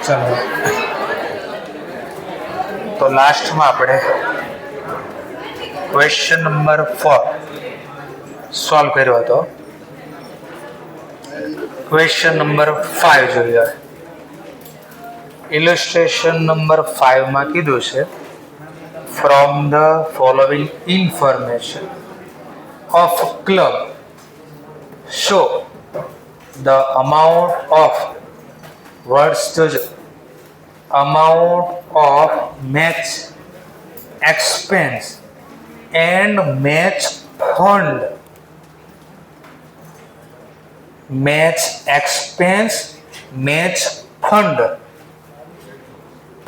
ચલો તો લાસ્ટમાં આપણે ક્વેશ્ચન નંબર 4 સોલ્વ કર્યો હતો. ક્વેશ્ચન નંબર 5 જોઈએ. ઇલિસ્ટ્રેશન નંબર 5 માં કીધું છે from the following information of club show the amount of words amount of match expense and match fund. Match expense, match fund.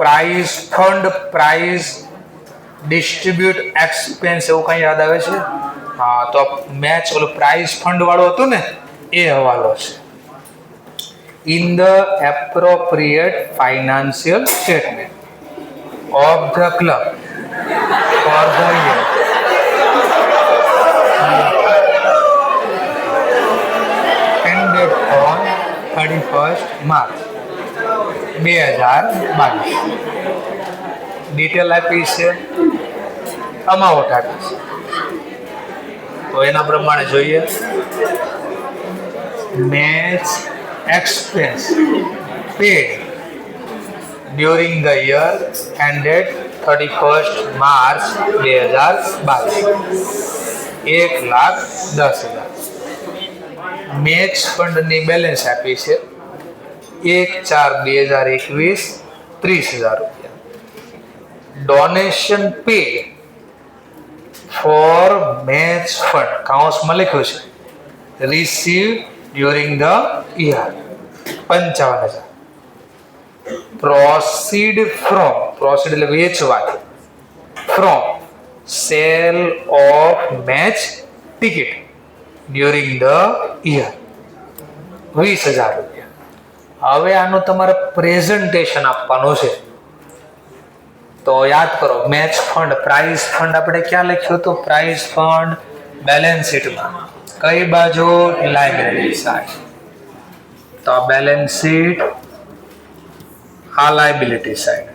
Prize fund, prize distribute expense એવું કઈ યાદ આવે છે? હા, તો મેચ ઓલું પ્રાઇઝ ફંડ વાળું હતું ને એ હવાલો છે. In the appropriate financial statement of the club for the year ended on 31st March 2022. Detail આપી છે, અમાઉન્ટ આપી છે, તો એના પ્રમાણે જોઈએ. Match expense paid during the year ended 31st March 2022 1,10,000. Match ફંડની બેલેન્સ આપી છે 1/4/2021 30,000 રૂપિયા. Donation paid for match fund કાઉન્સમાં લખ્યું છે receive during the year 55,000. proceed એટલે વેચવાથી from sale of match ticket during the year 20,000 રૂપિયા. હવે આનું તમારે પ્રેઝન્ટેશન આપવાનું છે, તો યાદ કરો મેચ ફંડ પ્રાઇઝ ફંડ આપણે ક્યાં લખ્યું હતું? પ્રાઇઝ ફંડ બેલેન્સ શીટમાં કઈ બાજુ? Liability side. તો આ બેલેન્સ શીટ, આ લાયબિલિટી સાઈડ.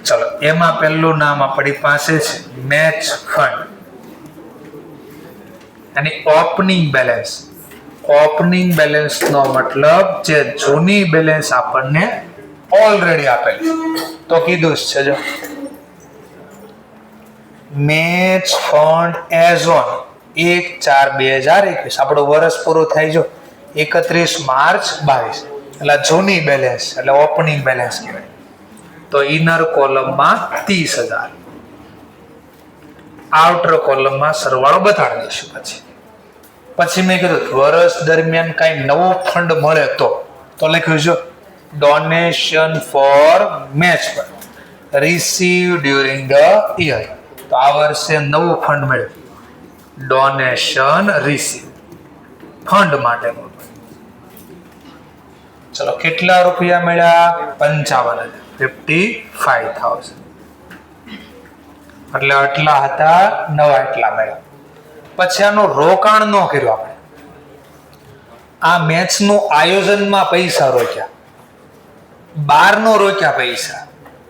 ચલો એમાં પહેલું નામ આપણી પાસે છે મેચ ફંડ અને ઓપનિંગ બેલેન્સ. ઓપનિંગ બેલેન્સ નો મતલબ જે જૂની બેલેન્સ આપણને ઓલરેડી આપેલી, તો કીધું છે જો મેચ ફંડ એઝ ઓન 1/4/2021 આપણું વર્ષ પૂરું થાય જો 31 માર્ચ 22, એટલે જૂની બેલેન્સ એટલે ઓપનિંગ બેલેન્સ કહેવાય. તો ઇનર કોલમમાં 30,000, આઉટર કોલમમાં સરવાળો બતાડી દઈશું. પછી મેં કીધું વર્ષ દરમિયાન કાંઈ નવું ફંડ મળે તો લખ્યું છે donation for match fund receive during the year. તો આ વર્ષે નવું ફંડ મળ્યું ડોનેશન રિસીવ ફંડ માટે. ચલો કેટલા રૂપિયા મળ્યા? 55,000 એટલે આટલા હતા, નવા એટલા મળ્યા. પછી આનું રોકાણ ન કર્યું આપણે. આ મેચનું આયોજનમાં પૈસા રોક્યા, બહારનો રોક્યા પૈસા.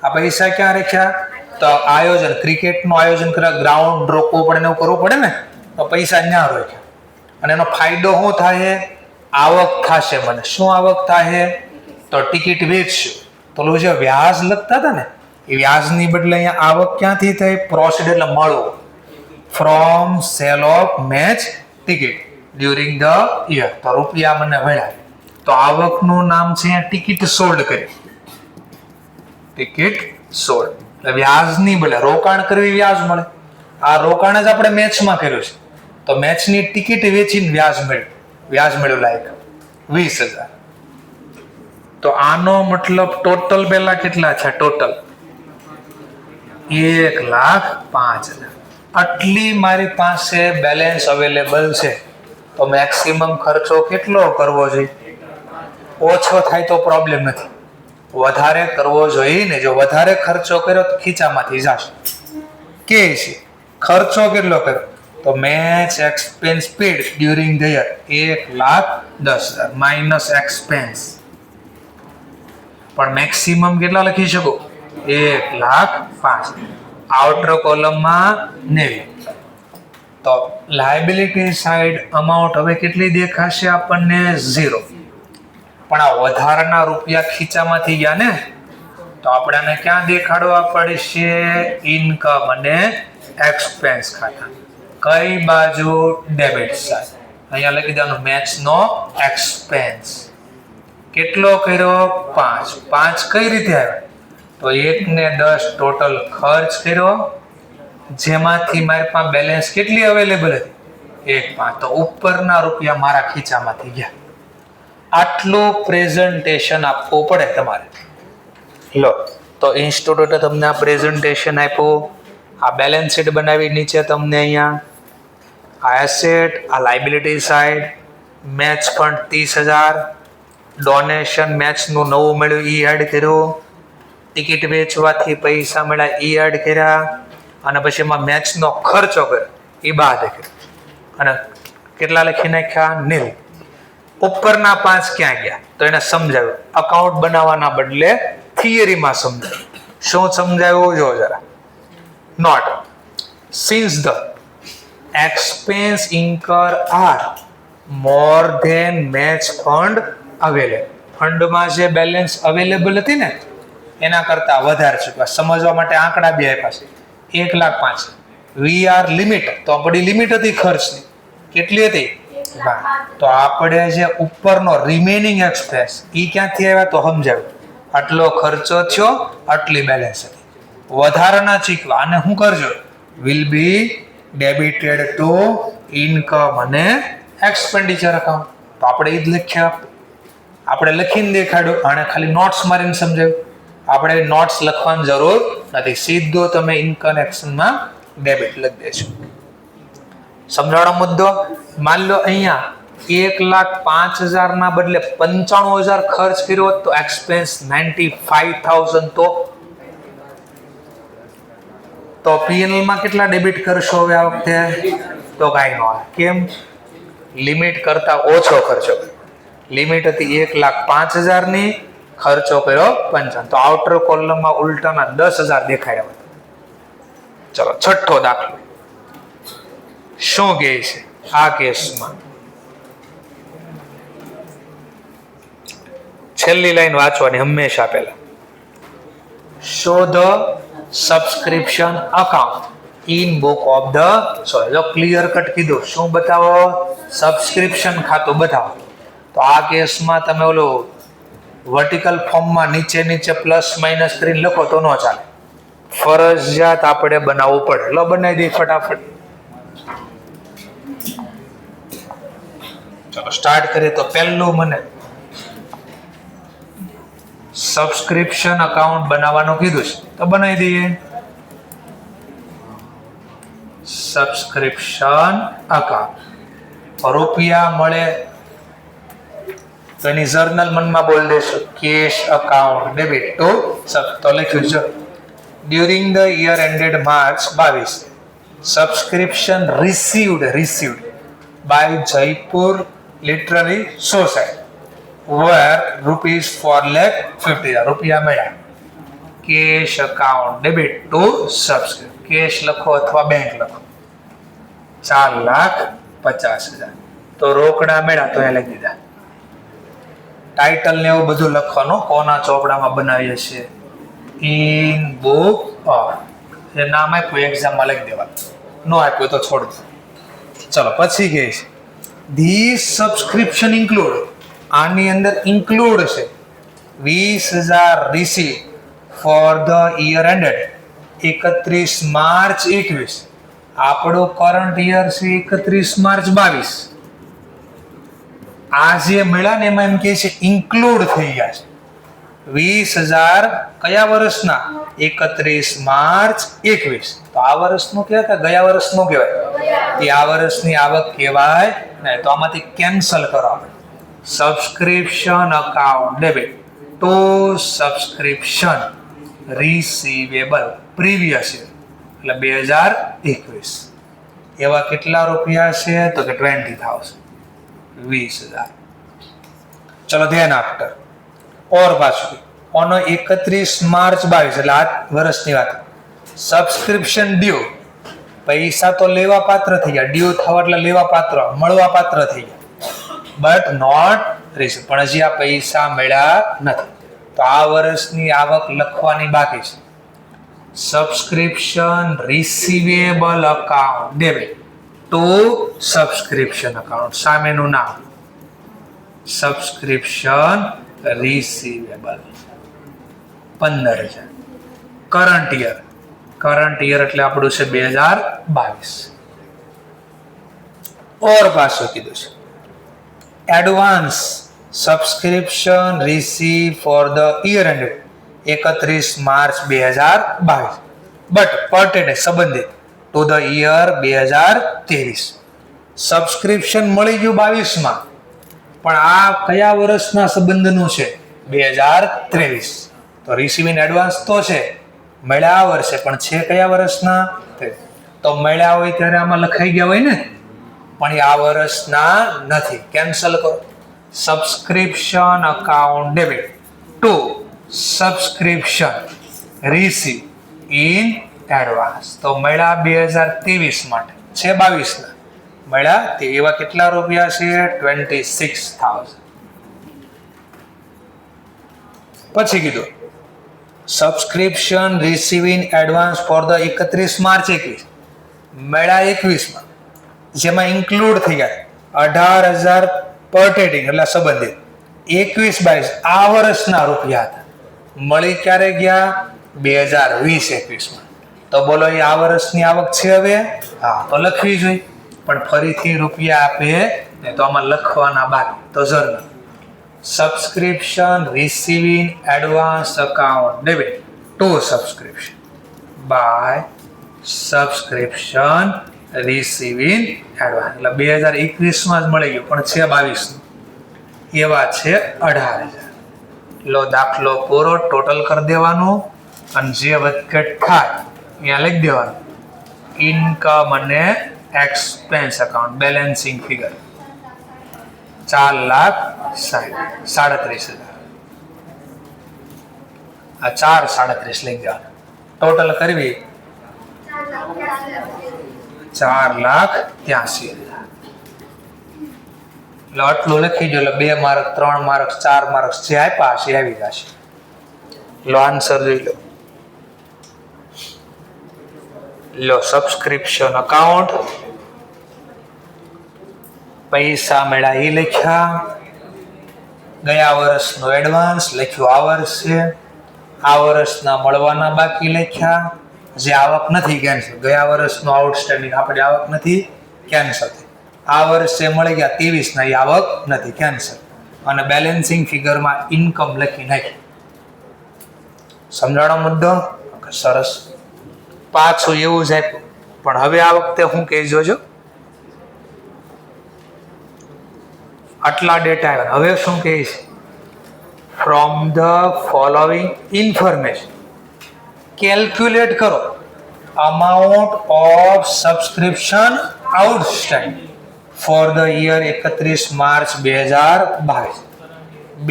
આ પૈસા ક્યાં રાખ્યા? તો આયોજન, ક્રિકેટનું આયોજન કરવા ગ્રાઉન્ડ રોકવું પડે ને એવું કરવું પડે ને, તો પૈસા ત્યાં રોક્યા. અને એનો ફાયદો શું થાય? આવક થશે. મને શું આવક થાય? તો ટિકિટ વેચશું તો જે વ્યાજ લગતા હતા ને એ વ્યાજની બદલે અહીંયા આવક ક્યાંથી થઈ? પ્રોસીડ એટલે મળવું. From cell of match ticket during the year, તો રૂપિયા મને મળ્યા. તો આવકનું નામ છે ટિકિટ સોલ્ડ કરી, ટિકિટ સોલ્ડ. એટલે વ્યાજની બદલે રોકાણ કરવી વ્યાજ મળે. આ રોકાણ જ આપણે મેચમાં કર્યું છે, તો મેચની ટિકિટ વેચીને વ્યાજ મળ્યું લાયક 20,000. તો આનો મતલબ ટોટલ પેલા કેટલા છે? ટોટલ 1,05,000. આટલી મારી પાસે બેલેન્સ અવેલેબલ છે. તો મેક્સિમમ ખર્ચો કેટલો કરવો જોઈએ? ઓછો થાય તો પ્રોબ્લેમ નથી, વધારે કરવો જોઈએ ને. જો વધારે ખર્ચો કર્યો તો ખીચામાંથી જશે. કે છે ખર્ચો કેટલો કર્યો? તો match expense paid during the year 1,10,000 minus expense. પણ મેક્સિમમ કેટલા લખી શકો? 1,05,000. આઉટર કોલમમાં 90. તો લાયબિલિટી સાઈડ અમાઉન્ટ હવે કેટલી દેખાશે આપણને? 0. પણ આ વધારાના રૂપિયા ખીચામાંથી ગયા ને, તો આપણે ક્યાં દેખાડવા પડશે? ઇન્કમ અને એક્સપેન્સ ખાતા. કઈ બાજુ? Debit side. અહીંયા લખી દેવાનું મેચનો એક્સપેન્સ. કેટલો કર્યો? 5. 5 કઈ રીતે આવ્યા? તો 1 ને 10 ટોટલ ખર્ચ કર્યો, જેમાંથી મારી પાસે બેલેન્સ કેટલી અવેલેબલ હતી? 1,5. તો ઉપરના રૂપિયા મારા ખીચામાંથી ગયા. આટલું પ્રેઝન્ટેશન આપવું પડે તમારે. લો, તો ઇન્સ્ટિટ્યૂટે તમને આ પ્રેઝન્ટેશન આપ્યું, આ બેલેન્સ શીટ બનાવી, નીચે તમને અહીંયા આ એસેટ, આ liability side, match fund 30,000, donation મેચનું નવું મળ્યું ઈ એડ કર્યું, ટિકિટ વેચવાથી પૈસા મળ્યા ઈ એડ કર્યા, અને પછી એમાં મેચનો ખર્ચો કર્યો એ બાદ કર્યો, અને કેટલા લખી નાખ્યા? નીલ. ઉપરના 5 ક્યાં ગયા? તો એને સમજાવ્યું. અકાઉન્ટ બનાવવાના બદલે થિયરીમાં સમજાવ્યું. શું સમજાવ્યું જો જરા. Not since the expense incur are more than match fund available. ફંડમાં જે બેલેન્સ અવેલેબલ હતી ને એના કરતા વધારે છે. સમજવા માટે આંકડા બે આપ્યા છે. 1,05,000. વી આર લિમિટ, તો આપણી લિમિટ હતી ખર્ચની. કેટલી હતી? તો આપણે જે ઉપરનો રિમેનિંગ એક્સપેન્સ એ ક્યાંથી આવ્યા? તો સમજાવ્યું. આટલો ખર્ચો થયો, આટલી બેલેન્સ હતી. વધારાના ચીકવા અને શું કરજો? વિલ બી ડેબિટેડ ટુ ઇન્કમ અને એક્સપેન્ડિચર અકાઉન્ટ. તો આપણે એ જ લખ્યા. આપણે લખીને દેખાડ્યું, આને ખાલી નોટ્સ મારીને સમજાવ્યું. આપણે નોટ્સ લખવાની જરૂર નથી, સીધો તમે ઇન્કમ એક્શનમાં ડેબિટ લખી દેશો. સમજાવવાનો મુદ્દો. માન લો અહીંયા 1,05,000 ના બદલે 95,000 ખર્ચ કર્યો તો એક્સપેન્સ 95,000. તો પીએનએલ માં કેટલા ડેબિટ કરશો હવે આ વખતે? તો કાંઈ ન આવે. કેમ? લિમિટ કરતા ઓછો ખર્ચો. લિમિટ હતી 1,05,000 ની, ખર્ચો કર્યો 55. તો આઉટર કોલમમાં ઉલટાના 10,000 દેખાડ્યા. ચલો છઠ્ઠો દાખલો. શું કહે છે આ કેસમાં? છેલ્લી લાઈન વાંચવાની હંમેશા પહેલા. Show the subscription account in book of the sorry. જો ક્લિયર કટ કીધું, શું બતાવો? સબસ્ક્રિપ્શન ખાતું બતાવો. તો આ કેસમાં તમે ઓલું વર્ટિકલ ફોર્મમાં નીચે નીચે પ્લસ માઇનસ કરીને લખો તો ન ચાલે. ફરજિયાત આપણે બનાવવું પડે. લો બનાવી દઈએ ફટાફટ. ચલો સ્ટાર્ટ કરીએ. તો પહેલું મને સબસ્ક્રિપ્શન અકાઉન્ટ બનાવવાનું કીધું છે, તો બનાવી દઈએ. Subscription account. રૂપિયા મળે તો એની જર્નલ મનમાં બોલ દેશું cash account debit to sub. તો લખ્યું છે during the year ended March 22 subscription received by Jaipur literary society where ₹4,50,000 રૂપિયા મળ્યા. Cash account debit to subscription. Cash લખો અથવા બેંક લખો. 4,50,000. તો રોકડા મળ્યા તો એ લખી દીધા. ટાઇટલ ને એવું બધું લખવાનું. કોના ચોપડામાં બનાવીએ છીએ? In book of. એ નામ આપ્યું એક્ઝામમાં લખી દેવાનું. ન આપ્યું તો છોડ દો. ચલો પછી કે છે ધીસ સબસ્ક્રિપ્શન ઇન્ક્લુડ. આની અંદર ઇન્ક્લુડ છે 20,000 receive for the year ended 31 March 21. આપણો કરંટ યર છે 31 માર્ચ 22. આ જે મળ્યા ને એમાં એમ કે છે ઇન્ક્લુડ થઈ ગયા છે. 20,000 કયા વર્ષના? 31 માર્ચ 21. તો આ વર્ષનું કહેવાય કે ગયા વર્ષનું કહેવાય? એ આ વર્ષની આવક કહેવાય ને. તો આમાંથી કેન્સલ કરો આપણે. Subscription account debit to subscription receivable previous year એટલે 2021. એવા કેટલા રૂપિયા છે? તો કે 20,000, 20,000. ચલો ધ્યાન આપતા ઓર પાછું ઓનો 31 માર્ચ 22 એટલે આ વર્ષની વાત. સબસ્ક્રિપ્શન ડ્યુ, પૈસા તો લેવા પાત્ર થઈ ગયા, ડ્યુ થવા એટલે લેવા પાત્ર, મળવા પાત્ર થઈ ગયા, બટ નોટ રિસીવ, પણ હજી આ પૈસા મળ્યા નથી. તો આ વર્ષની આવક લખવાની બાકી છે. Subscription receivable account debit to subscription account, સામેનું નામ સબસ્ક્રિપ્શન રિસીવેબલ 15,000. કરંટ યર એટલે આપણું છે 2022. ઓર પાછું કીધું છે advance subscription receive for the year end 31 March 2022, but પરટેડ સંબંધિત ટુ ધ યર 2023. સબસ્ક્રિપ્શન મળી ગયું 22માં, પણ આ કયા વર્ષના સંબંધનું છે? 2023. તો રિસીવિંગ એડવાન્સ તો છે, મળ્યા આ વર્ષે, પણ છે કયા વર્ષના? તો મળ્યા હોય ત્યારે આમાં લખાઈ ગયા હોય ને, પણ એ આ વર્ષના નથી. કેન્સલ કરો. Subscription account debit to subscription receive in advance. તો મળ્યા 2023 માટે, છે 22ના, મળ્યા તે એવા કેટલા રૂપિયા છે? 26,000. પછી કીધું subscription receive in advance for the 31 March 21, મળ્યા 21માં, જેમાં ઇન્ક્લુડ થઈ ગયા 18,000 પરટેટિંગ એટલે સંબંધિત. 21-22 આ વર્ષના રૂપિયા હતા, મળી ક્યારે ગયા? 2020-21માં. તો બોલો એ આ વર્ષની આવક છે હવે? હા, તો લખવી જોઈએ, પણ ફરીથી રૂપિયા આપે ને તો આમાં લખવાના બાકી. તો journal subscription receiving advance account debit to subscription by subscription receiving advance, એટલે 2021માં જ મળી ગયું, પણ છે 22નું. એવા છે 18,000. લો દાખલો પૂરો, ટોટલ કરી દેવાનું અને જે વધઘટ થાય અહીંયા લખી દેવાનું. ઇન્કમ અને એક્સપેન્સ અકાઉન્ટ બેલેન્સિંગ ફિગર 4,37,000. આ 4,37 લઈ જવાનું. ટોટલ કરવી 4,83,000. એટલે આટલું લખી દો, એટલે 2 માર્ક 3 માર્ક 4 માર્ક જે આપ્યા છે આવી જશે. લો આન્સર જોઈ લો. લો સબસ્ક્રિપ્શન અકાઉન્ટ, પૈસા મળ્યા એ લખ્યા, ગયા વર્ષનો એડવાન્સ લખ્યું આ વર્ષે, આ વર્ષના મળવાના બાકી લખ્યા, જે આવક નથી કેન્સલ, ગયા વર્ષનો આઉટસ્ટેન્ડિંગ આપણી આવક નથી કેન્સલ થઈ, આ વર્ષે મળી ગયા 23ના એ આવક નથી કેન્સલ, અને બેલેન્સિંગ ફિગરમાં ઇન્કમ લખી નાખી. સમજાણો મુદ્દો? સરસ. પાછું એવું જ આપ્યું, પણ હવે આ વખતે હું કહી જોજો, આટલા ડેટા આવ્યા. હવે શું કહે છે? From the following information calculate કરો amount of subscription outstanding for the year 31 March 2022.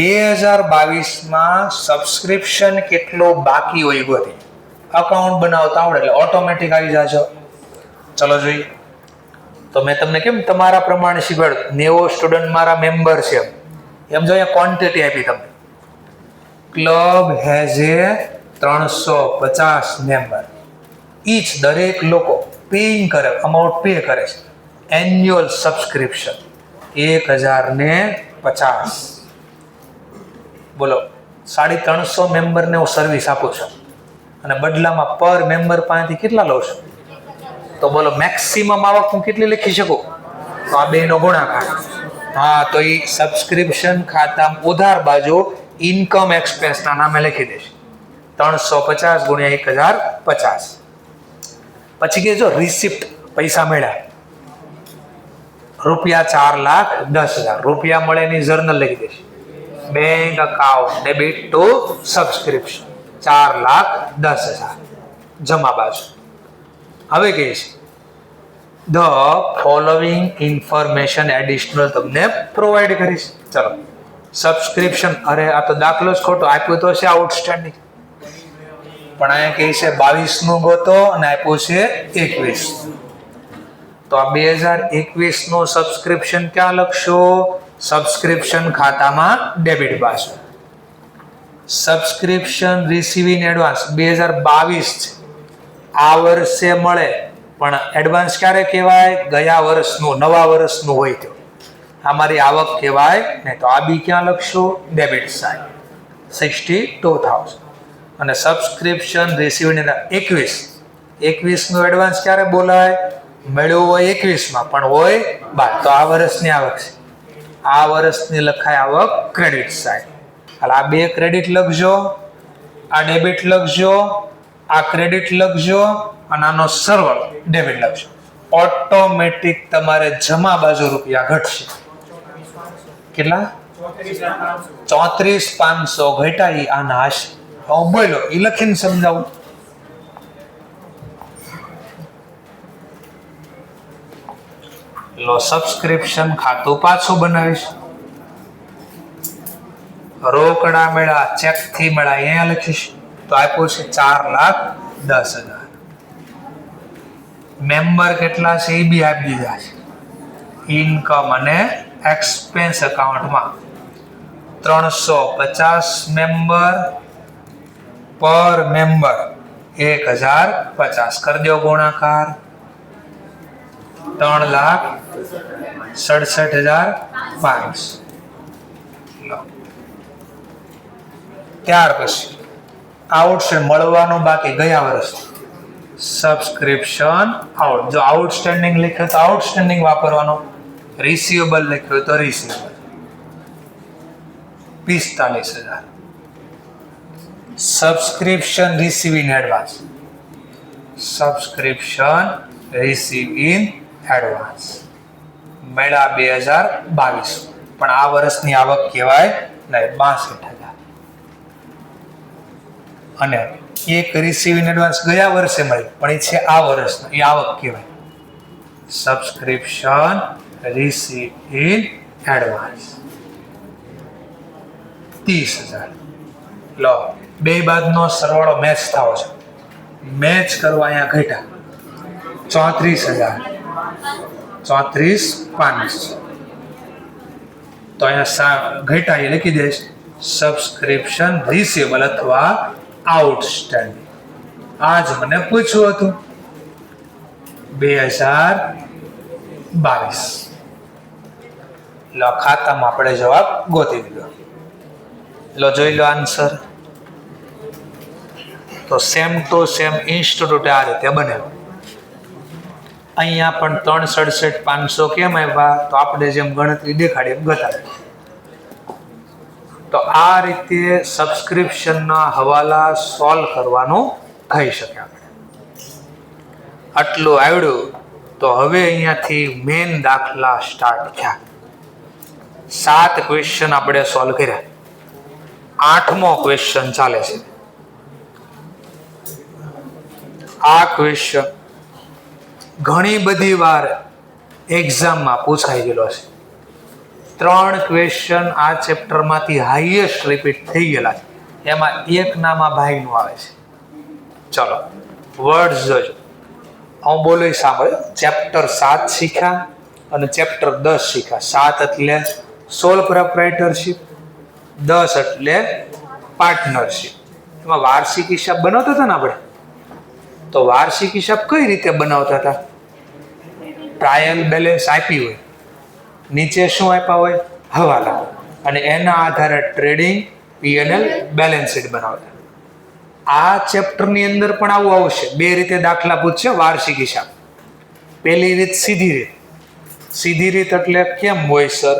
2022માં સબસ્ક્રિપ્શન કેટલો બાકી હોય ગોતી. અકાઉન્ટ બનાવતા આવડે એટલે ઓટોમેટિક આવી જાજો. ચલો જોઈએ. તો મેં તમને કેમ તમારા પ્રમાણે શીખવાડ્યું, 90 સ્ટુડન્ટ મારા મેમ્બર છે, એમ જો અહીંયા ક્વોન્ટિટી આપી તમને. Club has a 350 member, each દરેક લોકો પેઇંગ કરે, અમાઉન્ટ પે કરે છે. Annual subscription 1,050. બોલો 350 મેમ્બરને હું સર્વિસ આપું છું અને બદલામાં પર મેમ્બર પાસેથી કેટલા લઉં છું? તો બોલો મેક્સિમમ આવક હું કેટલી લખી શકું? તો આ બેનો ગુણાકાર. હા, તો એ સબસ્ક્રિપ્શન ખાતામાં ઉધાર બાજુ ઇન્કમ એક્સપેન્સના નામે લખી દેશે 350 ગુણ્યા 1,050. પછી કહેજો રિસિપ્ટ, પૈસા મળ્યા ₹4,10,000. રૂપિયા મળે એની જર્નલ લખી દેશે. Bank account debit to subscription 4,10,000 જમા બાજુ. હવે કહે છે ધ ફોલોઈંગ ઇન્ફોર્મેશન એડિશનલ તમને પ્રોવાઈડ કરીશ. ચલો સબસ્ક્રિપ્શન, અરે આ તો દાખલો જ ખોટો આપ્યો તો છે આઉટસ્ટેન્ડિંગ, પણ અહીંયા કહે છે 22 નું ગોતો અને આપ્યું છે 21. તો આ 2021 નું સબસ્ક્રિપ્શન ક્યાં લખશો? સબસ્ક્રિપ્શન ખાતામાં ડેબિટ બાજુ. સબસ્ક્રિપ્શન રિસીવ ઇન એડવાન્સ 2022 છે, આ વર્ષે મળે, પણ એડવાન્સ ક્યારે કહેવાય? ગયા વર્ષનું, નવા વર્ષનું હોય તો આ મારી આવક કહેવાય ને. તો આ બી ક્યાં લખશો? Debit side 62,000. અને સબસ્ક્રિપ્શન રિસીવ ઇન 21 નું એડવાન્સ ક્યારે બોલાય? મળ્યું હોય 21 માં પણ હોય 12, તો આ વર્ષની આવક છે, આ વર્ષની લખાય આવક ક્રેડિટ સાઈડ. એટલે આ બે ક્રેડિટ લખજો, આ ડેબિટ લખજો, આ ક્રેડિટ લખજો અને આનો સરવાળો ડેબિટ લખજો. ઓટોમેટિક તમારે જમા બાજુ રૂપિયા ઘટશે. કેટલા? 34,500 ઘટાડી આના હશે. હું બોલો એ લખીને સમજાવું. લો સબસ્ક્રિપ્શન ખાતું પાછું બનાવીશ. રોકડા મેળા, ચેક થી મેળા અહીંયા લખીશ. તો આપ્યું છે 4,10,000. મેમ્બર કેટલા છે એ બી આપી દીધા છે. ઇન્કમ અને એક્સપેન્સ એકાઉન્ટમાં 350 મેમ્બર, પર મેમ્બર 1,050. કરી દો ગુણાકાર. 3,67,500. ત્યાર પછી આઉટ મળવાનું બાકી ગયા વર્ષ. સબસ્ક્રિપ્શન આઉટ, જો આઉટસ્ટેન્ડિંગ લખ્યું તો આઉટસ્ટેન્ડિંગ વાપરવાનો, રિસીવેબલ લખ્યું તો receivable 45,000. Subscription receive in advance, subscription receive in advance મેળા 2022, પણ આ વર્ષની આવક કહેવાય નહીં, 62,000. અને એક રિસીવ ઇન એડવાન્સ ગયા વર્ષે મળ્યું પણ એ છે આ વર્ષનો, એ આવક કહેવાય. Subscription receive in advance 30,000. લો બે બાદનો સરવાળો મેચ થાવ છે, મેચ કરવા અહીંયા ઘટ્યા 34,000, 34,500. તો અહીંયા ઘટ્યા એ લખી દઈશ સબસ્ક્રિપ્શન રિસીવેબલ અથવા આઉટસ્ટેન્ડિંગ. આજ મને પૂછ્યું હતું 2022. લો ખાતામાં આપણે જવાબ ગોતી દીધો. લો જોઈ લો આન્સર. તો સેમ ટુ સેમ ઇન્સ્ટિટ્યૂટ આ રીતે બનેલું. અહીંયા પણ 3,67,500 કેમ આવ્યા? તો આપણે જેમ ગણતરી દેખાડી એમ ઘટાડે. તો આ રીતે સબસ્ક્રિપ્શનના હવાલા સોલ્વ કરવાનું થઈ શકે. આપણે આટલું આવડ્યું તો હવે અહીંયાથી મેઇન દાખલા સ્ટાર્ટ થયા. 7 ક્વેશ્ચન આપણે સોલ્વ કર્યા, 8મો ક્વેશ્ચન ચાલે છે. આ ક્વેશ્ચન ઘણી બધી વાર એક્ઝામમાં પૂછાઈ ગયેલો છે. 3 ક્વેશ્ચન આ ચેપ્ટરમાંથી હાઈએસ્ટ રિપીટ થઈ ગયેલા છે. એમાં એક નામા ભાઈનું આવે છે. ચલો વર્ડ્સ જોજો, હું બોલું સાંભળ. ચેપ્ટર 7 શીખ્યા અને ચેપ્ટર 10 શીખ્યા. 7 એટલે સોલ પ્રોપ્રાઇટરશિપ, 10 એટલે પાર્ટનરશિપ. એમાં વાર્ષિક હિસાબ બનાવતા હતા ને આપણે. તો વાર્ષિક હિસાબ કઈ રીતે બનાવતા હતા? ટ્રાયલ બેલેન્સ આપી હોય, નીચે શું આપ્યા હોય? હવાલા, અને એના આધારે ટ્રેડિંગ P&L બેલેન્સ શીટ બનાવતા. આ ચેપ્ટરની અંદર પણ આવું આવશે. 2 રીતે દાખલા પૂછશે વાર્ષિક હિસાબ. પહેલી રીત સીધી રીત. સીધી રીત એટલે કેમ હોય સર?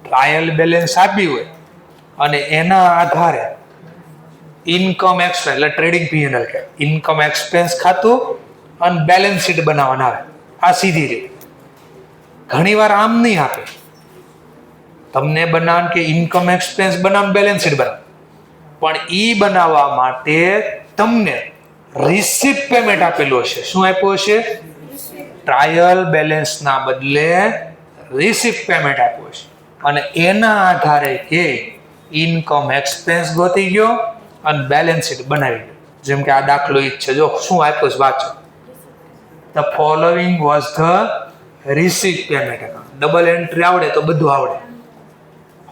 ટ્રાયલ બેલેન્સ આપી હોય અને એના આધારે ઇન્કમ એક્સપેન્સ એટલે ટ્રેડિંગ P&L કે ઇન્કમ એક્સપેન્સ ખાતું અને બેલેન્સ શીટ બનાવવાના આવે. આ સીધી રીત. ઘણીવાર આમ નહીં આપે તમને બનાવવાનું કે ઇન્કમ એક્સપેન્સ બનાવ, બેલેન્સ શીટ બનાવ, પણ ઈ બનાવવા માટે તમને રિસીપ્ટ પેમેન્ટ આપેલું હશે. શું આપ્યું હશે? ટ્રાયલ બેલેન્સના બદલે રિસીપ્ટ પેમેન્ટ આપ્યું છે અને એના આધારે કે ઇન્કમ એક્સપેન્સ ગોતી ગયો અને બેલેન્સ શીટ બનાવી ગયો. જેમ કે આ દાખલો ઈ જ છે, જો શું આપ્યું છે વાંચો. The following was the receipt payment account. Double entry આવડે તો બધું આવડે.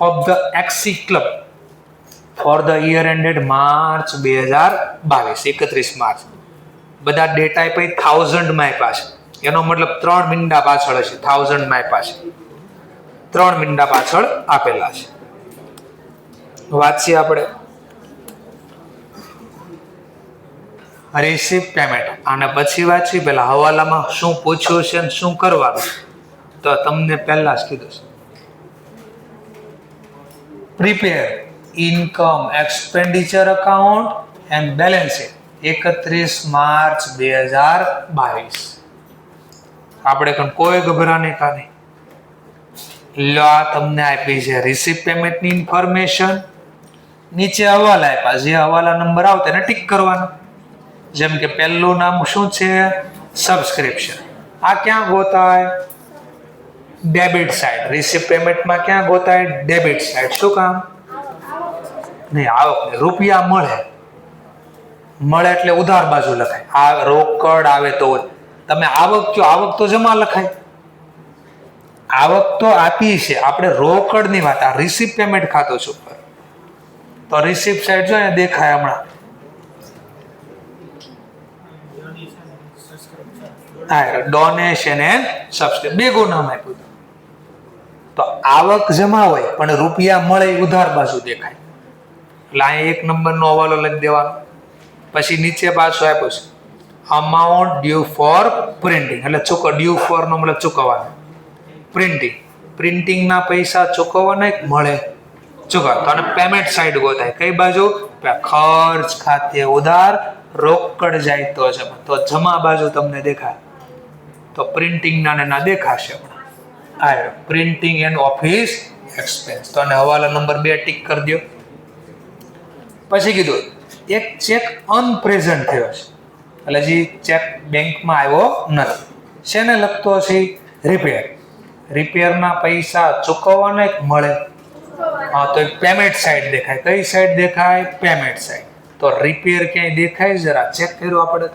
Of the XC club for the year ended March 2022, 31 March. બધા ડેટા આપ્યા 1000 માં આપ્યા છે. એનો મતલબ 3 મીંડા પાછળ હશે. 1000 માં આપ્યા છે, 3 મીંડા પાછળ આપેલા છે. વાંચીએ આપણે રિસીપ્ટ પેમેન્ટ અને પછી વાંચી પેલા હવાલામાં શું પૂછ્યું છે અને શું કરવાનું. તો તમને પહેલા જ કીધું છે, prepare income expenditure account and balance sheet 31 March 2022. આપણે કોઈ ગભરાને કા નહીં. લો આ તમને આપી છે રિસીપ્ટ પેમેન્ટની ઇન્ફોર્મેશન. નીચે હવાલા આપ્યા, જે હવાલા નંબર આવતા એને ટીક કરવાનો. જેમ કે પહેલું નામ શું છે, સબસ્ક્રિપ્શન. આ ક્યાં ગોતાય? Debit side. રિસીપ્ટ પેમેન્ટમાં ક્યાં ગોતાય? Debit side. શું કામ? નહીં, આવક રૂપિયા મળે એટલે ઉધાર બાજુ લખાય. આ રોકડ આવે તો તમે આવક કયો, આવક તો જમા લખાય. આવક તો આપી છે આપણે, રોકડની વાત. આ રિસીપ્ટ પેમેન્ટ ખાતું છે ઉપર. તો રિસીપ્ટ સાઇડ જો અહીંયા દેખાય હમણાં. ડોનેશન એન્ડ સબસ્ક્રિપ્શન બેગું નામ આપ્યું. તો આવક જમા હોય પણ રૂપિયા મળે ઉધાર બાજુ દેખાય. એટલે અહીંયા 1 નંબરનો હવાલો લખી દેવાનો. પછી નીચે પાછું આપ્યું છે અમાઉન્ટ ડ્યુ ફોર પ્રિન્ટિંગ. એટલે ડ્યુ ફોર નો મતલબ ચૂકવવાનો. પ્રિન્ટિંગ, પ્રિન્ટિંગના પૈસા ચૂકવવાના મળે ચૂકવ. તો અને પેમેન્ટ સાઈડ ગોતાય કઈ બાજુ? ખર્ચ ખાતે ઉધાર, રોકડ જાય તો જમા. તો જમા બાજુ તમને દેખાય. તો પ્રિન્ટિંગ ના દેખાશે હમણાં. Printing and office expense. તો અને હવાલા નંબર 2 ટીક કરી દો. પછી કીધું એક ચેક અનપ્રેઝન્ટ થયો છે, એટલે જે ચેક બેંકમાં આવ્યો નથી. શેને લખતો છે? રિપેર. રિપેરના પૈસા ચૂકવવાના મળે. હા, તો પેમેન્ટ સાઈડ દેખાય. કઈ સાઈડ દેખાય? Payment side. તો રિપેર ક્યાંય દેખાય? જરા ચેક કર્યું આપણે.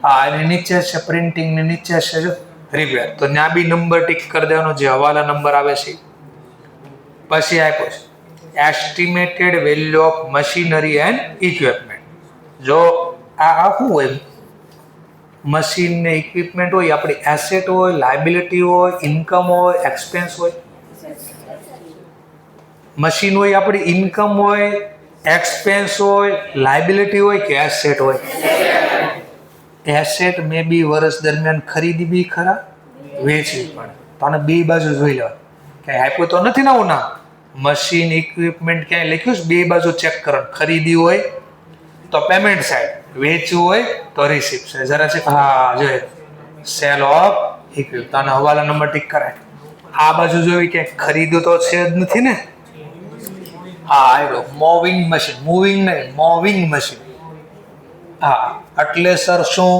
હા, એની નીચે છે પ્રિન્ટિંગ ની નીચે છે જો રિપેર. તો ત્યાં બી નંબર ટીક કરી દેવાનો જે હવાલા નંબર આવે છે. પછી આપ્યો છે estimated value of machinery and equipment. જો આ શું હોય? મશીન ને ઇક્વિપમેન્ટ હોય, આપણી એસેટ હોય, લાયબિલિટી હોય, ઇન્કમ હોય, એક્સપેન્સ હોય. મશીન હોય આપણી ઇન્કમ હોય, એક્સપેન્સ હોય, લાયબિલિટી હોય કે એસેટ હોય? એસેટ મે બી વર્ષ દરમિયાન ખરીદી બી ખરા, વેચવી પણ. તો આને બે બાજુ જોઈ લો. ક્યાંય આપ્યું તો નથી ને આવું નામ. મશીન ઇક્વિપમેન્ટ ક્યાંય લખ્યું છે? બે બાજુ ચેક કરો. ખરીદી હોય તો પેમેન્ટ સાઈડ, વેચવું હોય તો રિસીપ્ટ સાઈડ. જરા છે હા જોઈએ સેલ ઓફ ઇક્વિપમેન્ટ. આને હવાલા નંબર ટીક કરાય. આ બાજુ જોઈ કે ખરીદ્યું તો છે જ નથી ને. હા આવ્યો મૂવિંગ મશીન. મૂવિંગ નહીં, મૂવિંગ મશીન. હા એટલે સર શું?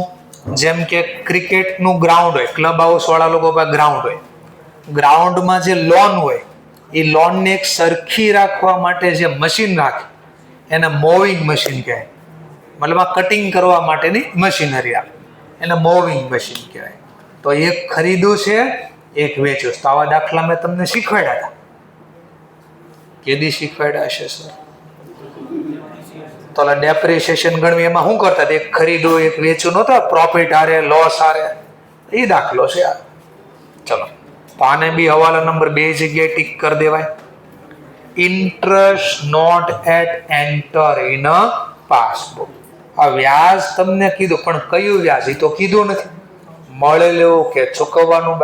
જેમ કે ક્રિકેટનું ગ્રાઉન્ડ હોય, ક્લબ હાઉસ વાળા લોકો પાસે ગ્રાઉન્ડ હોય. ગ્રાઉન્ડમાં જે લોન હોય એ લોનને એક સરખી રાખવા માટે જે મશીન રાખે એને મૂવિંગ મશીન કહેવાય. મતલબ આ કટિંગ કરવા માટેની મશીનરી આવે એને મૂવિંગ મશીન કહેવાય. તો એક ખરીદ્યું છે, એક વેચ્યું. તો આવા દાખલા મેં તમને શીખવાડ્યા હતા. કેદી શીખવાડ્યા હશે સર? તો ડેપ્રિસિએશન ગણવી એમાં શું કરતા? એક ખરીદવું, એક વેચવું નહોતા? પ્રોફિટ હારે, લોસ હારે. એ દાખલો છે આ. ચલો, તો આને બી હવાલા નંબર 2 જગ્યાએ ટીક કરી દેવાય. Interest not yet enter in a passbook. આ વ્યાજ તમને કીધું, પણ કયું વ્યાજ એ તો કીધું નથી. મળેલું કે ચૂકવવાનું?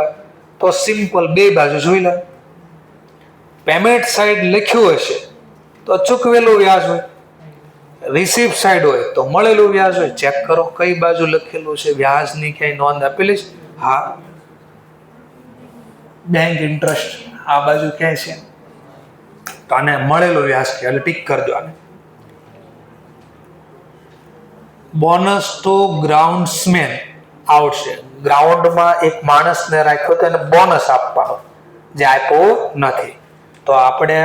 તો સિમ્પલ બે બાજુ જોઈ લે. પેમેન્ટ સાઈડ લખ્યું હશે તો ચૂકવેલું વ્યાજ હોય, રિસીપ્ટ સાઈડ હોય તો મળેલું વ્યાજ હોય. ચેક કરો કઈ બાજુ લખેલું છે. વ્યાજની ક્યાંય નોંધ આપેલી છે? હા, બેંક ઇન્ટરેસ્ટ આ બાજુ ક્યાંય છે? તો આને મળેલું વ્યાજ કે એટલે ટીક કરજો. આને બોનસ ટુ ગ્રાઉન્ડસમેન આઉટ છે. ગ્રાઉન્ડમાં એક માણસને રાખ્યો તો એને બોનસ આપવાનો, જે આપ્યો નથી. તો આપણે